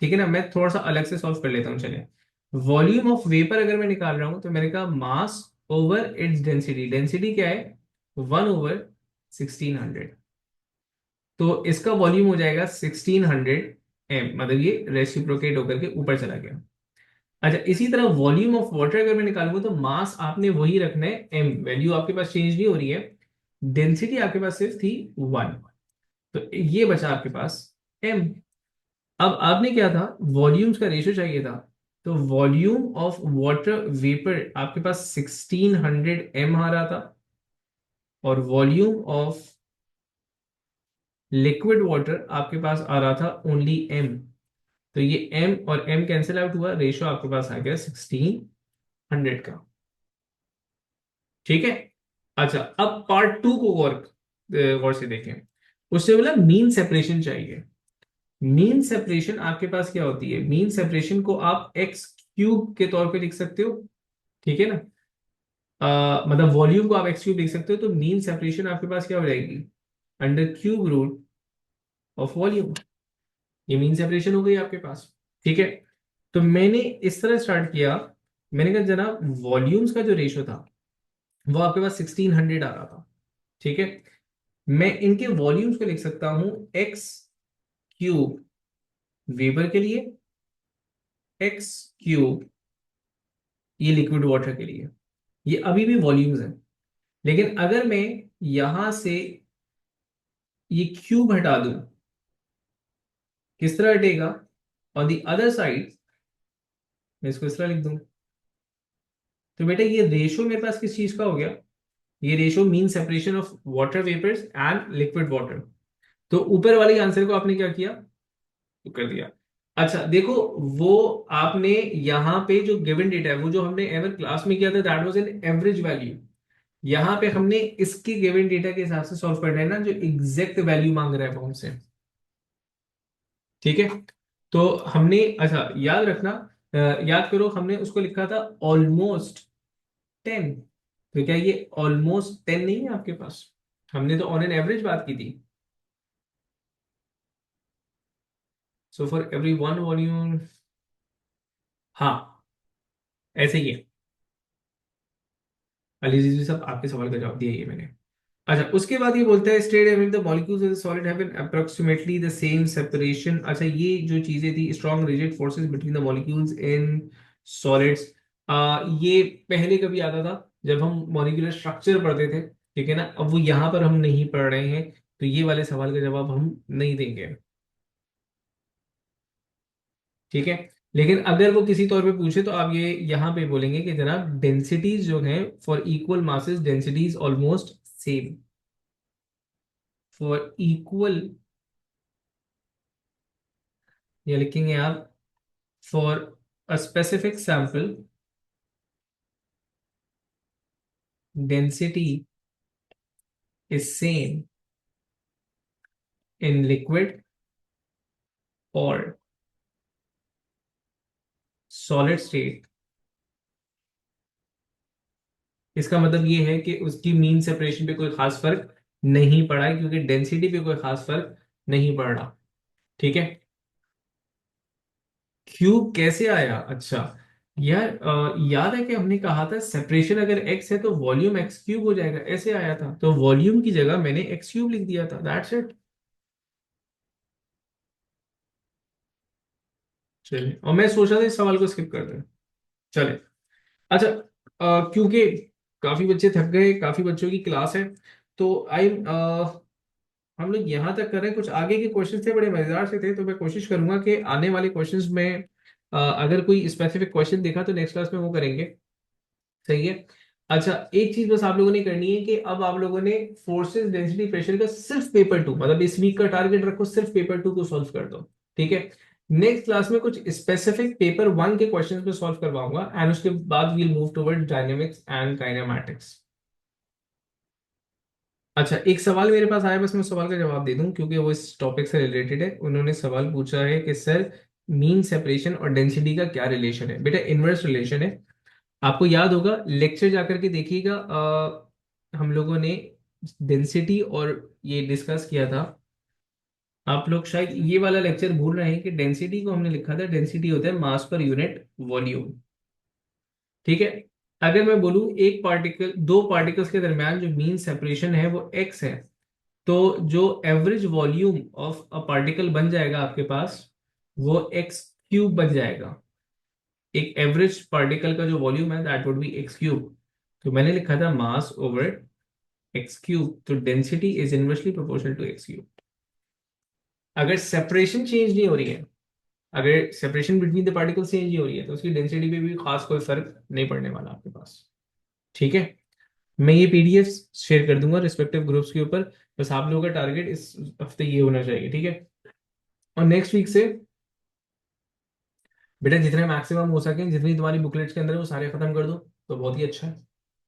ठीक है ना. मैं थोड़ा सा अलग से सॉल्व कर लेता हूँ. चलिए, वॉल्यूम ऑफ वेपर अगर मैं निकाल रहा हूं तो मैंने कहा मास ओवर इट्स डेंसिटी. डेंसिटी क्या है, 1/1600. तो इसका वॉल्यूम हो जाएगा 1600 m, मतलब ये रेसिप्रोकेट होकर के ऊपर चला गया. अच्छा, इसी तरह वॉल्यूम ऑफ वाटर अगर मैं निकालूंगा तो मास आपने वही रखना है m, वैल्यू आपके पास चेंज नहीं हो रही है. डेंसिटी आपके पास सिर्फ थी 1, तो ये बचा आपके पास m. अब आपने क्या था, वॉल्यूम्स का रेशियो चाहिए था. तो वॉल्यूम ऑफ वाटर वेपर आपके पास 1600 m आ रहा था, और वॉल्यूम ऑफ लिक्विड वाटर आपके पास आ रहा था ओनली m. तो ये m और m कैंसिल आउट हुआ, रेशियो आपके पास आ गया 1600 का. ठीक है. अच्छा, अब पार्ट टू को गौर से देखें। उससे बोला मीन सेपरेशन चाहिए। मीन सेपरेशन आपके पास क्या होती है? मीन सेपरेशन को आप एक्स क्यूब के तौर पे लिख सकते हो, ठीक है ना? मतलब वॉल्यूम को आप एक्स क्यूब लिख सकते हो, तो मीन सेपरेशन आपके पास क्या हो जाएगी? Under cube root of volume. ये मीन सेपरेशन हो गई आपके पास, ठीक है? तो मैंने इस तरह स्टार्ट किया। मैंने कहा जनाब, वॉल्यूम्स का जो रेशो था वो आपके पास 1600 आ रहा था, ठीक है? मैं इनके वॉल्यूम्स को लिख सकता हूं एक्स क्यूब वेबर के लिए, एक्स क्यूब ये लिक्विड वाटर के लिए। ये अभी भी वॉल्यूम्स है, लेकिन अगर मैं यहां से ये क्यूब हटा दूं, किस तरह हटेगा? ऑन द अदर साइड मैं इसको इस तरह लिख दूं। तो बेटा ये रेशो मेरे पास किस चीज का हो गया? ये ratio mean separation of water vapours and liquid water. तो ऊपर वाले आंसर को आपने क्या किया? तो कर दिया। अच्छा देखो, वो आपने यहाँ पे जो गिवन डेटा है, वो जो हमने एवर क्लास में किया था, that was an average value. यहाँ पे हमने इसके गिवन डेटा के हिसाब से सॉल्व करना है ना, जो एग्जैक्ट वैल्यू मांग रहा है वो हमसे, ठीक है? तो हमने, अच्छा याद रखना, याद करो, हमने उसको लिखा था ऑलमोस्ट 10। तो क्या ये ऑलमोस्ट 10 नहीं है आपके पास? हमने तो ऑन एन एवरेज बात की थी। So for every one volume, हाँ ऐसे ही है। अली जी साहब, आपके सवाल का जवाब दिया ये मैंने। अच्छा, उसके बाद ये बोलता है state every the molecules in solid have approximately the same separation. अच्छा, ये जो चीजें थी, strong rigid forces between the molecules in solids, ये पहले कभी आता था जब हम मॉलिक्यूलर स्ट्रक्चर पढ़ते थे, ठीक है ना? अब वो यहाँ पर हम नहीं पढ़ रहे हैं, तो ये वाले सवाल का जवाब हम नहीं देंगे, ठीक है? लेकिन अगर वो किसी तौर पे पूछे तो आप ये यहाँ पे बोलेंगे कि जनाब डेंसिटीज जो हैं for equal masses, densities almost same. For equal, या लिखेंगे आप for a specific sample, density is same in liquid और सॉलिड स्टेट। इसका मतलब ये है कि उसकी मीन सेपरेशन पे कोई खास फर्क नहीं पड़ा है, क्योंकि डेंसिटी पे कोई खास फर्क नहीं पड़ रहा, ठीक है? क्यूब कैसे आया? अच्छा यार, याद है कि हमने कहा था सेपरेशन अगर एक्स है तो वॉल्यूम एक्स क्यूब हो जाएगा, ऐसे आया था। तो वॉल्यूम की जगह मैंने एक्स क्यूब लिख दिया था, दैट्स इट। चलिए, और मैं सोचा था इस सवाल को स्किप कर दें। चले। अच्छा, क्योंकि काफी बच्चे थक गए, काफी बच्चों की क्लास है, तो आई हम लोग यहाँ तक कर रहे हैं। कुछ आगे के क्वेश्चन थे, बड़े मजेदार से थे, तो मैं कोशिश करूंगा कि आने वाले क्वेश्चंस में अगर कोई स्पेसिफिक क्वेश्चन देखा तो नेक्स्ट क्लास में वो करेंगे, सही है? अच्छा, एक चीज बस आप लोगों ने करनी है कि अब आप लोगों ने फोर्सेस डेंसिटी प्रेशर का सिर्फ पेपर टू, मतलब इस वीक का टारगेट रखो, सिर्फ पेपर टू को सॉल्व कर दो, ठीक है? नेक्स्ट क्लास में कुछ स्पेसिफिक पेपर वन के क्वेश्चंस पे सॉल्व करवाऊंगा, एंड उसके बाद we'll move towards dynamics and kinematics. अच्छा, एक सवाल मेरे पास आया, बस मैं सवाल का जवाब दे दूं क्योंकि वो इस टॉपिक से रिलेटेड है। उन्होंने सवाल पूछा है कि सर, मीन सेपरेशन और डेंसिटी का क्या रिलेशन है? बेटा इनवर्स रिलेशन है। आपको याद होगा, लेक्चर जाकर के देखिएगा, हम लोगों ने डेंसिटी और ये डिस्कस किया था। आप लोग शायद ये वाला लेक्चर भूल रहे हैं कि डेंसिटी को हमने लिखा था, डेंसिटी होता है मास पर यूनिट वॉल्यूम, ठीक है? अगर मैं बोलूं एक पार्टिकल, दो पार्टिकल्स के दरमियान जो मीन सेपरेशन है वो एक्स है, तो जो average volume of a particle बन जाएगा आपके पास, वो एक्स क्यूब बन जाएगा। एक एवरेज पार्टिकल का जो वॉल्यूम है that would be X cube. तो मैंने लिखा था मास ओवर एक्स क्यूब, तो density is inversely proportional to X cube. अगर सेपरेशन चेंज नहीं हो रही है, अगर separation between the particle change नहीं हो रही है, तो उसकी डेंसिटी पे भी खास कोई फर्क नहीं पड़ने वाला आपके पास, ठीक है? मैं ये पीडीएफ शेयर कर दूंगा रिस्पेक्टिव ग्रुप्स के ऊपर। बस आप लोगों का टारगेट इस हफ्ते ये होना चाहिए, ठीक है? और नेक्स्ट वीक से बेटा जितने मैक्सिमम हो सके, जितनी तुम्हारी बुकलेट्स के अंदर है वो सारे खत्म कर दो, तो बहुत ही अच्छा है।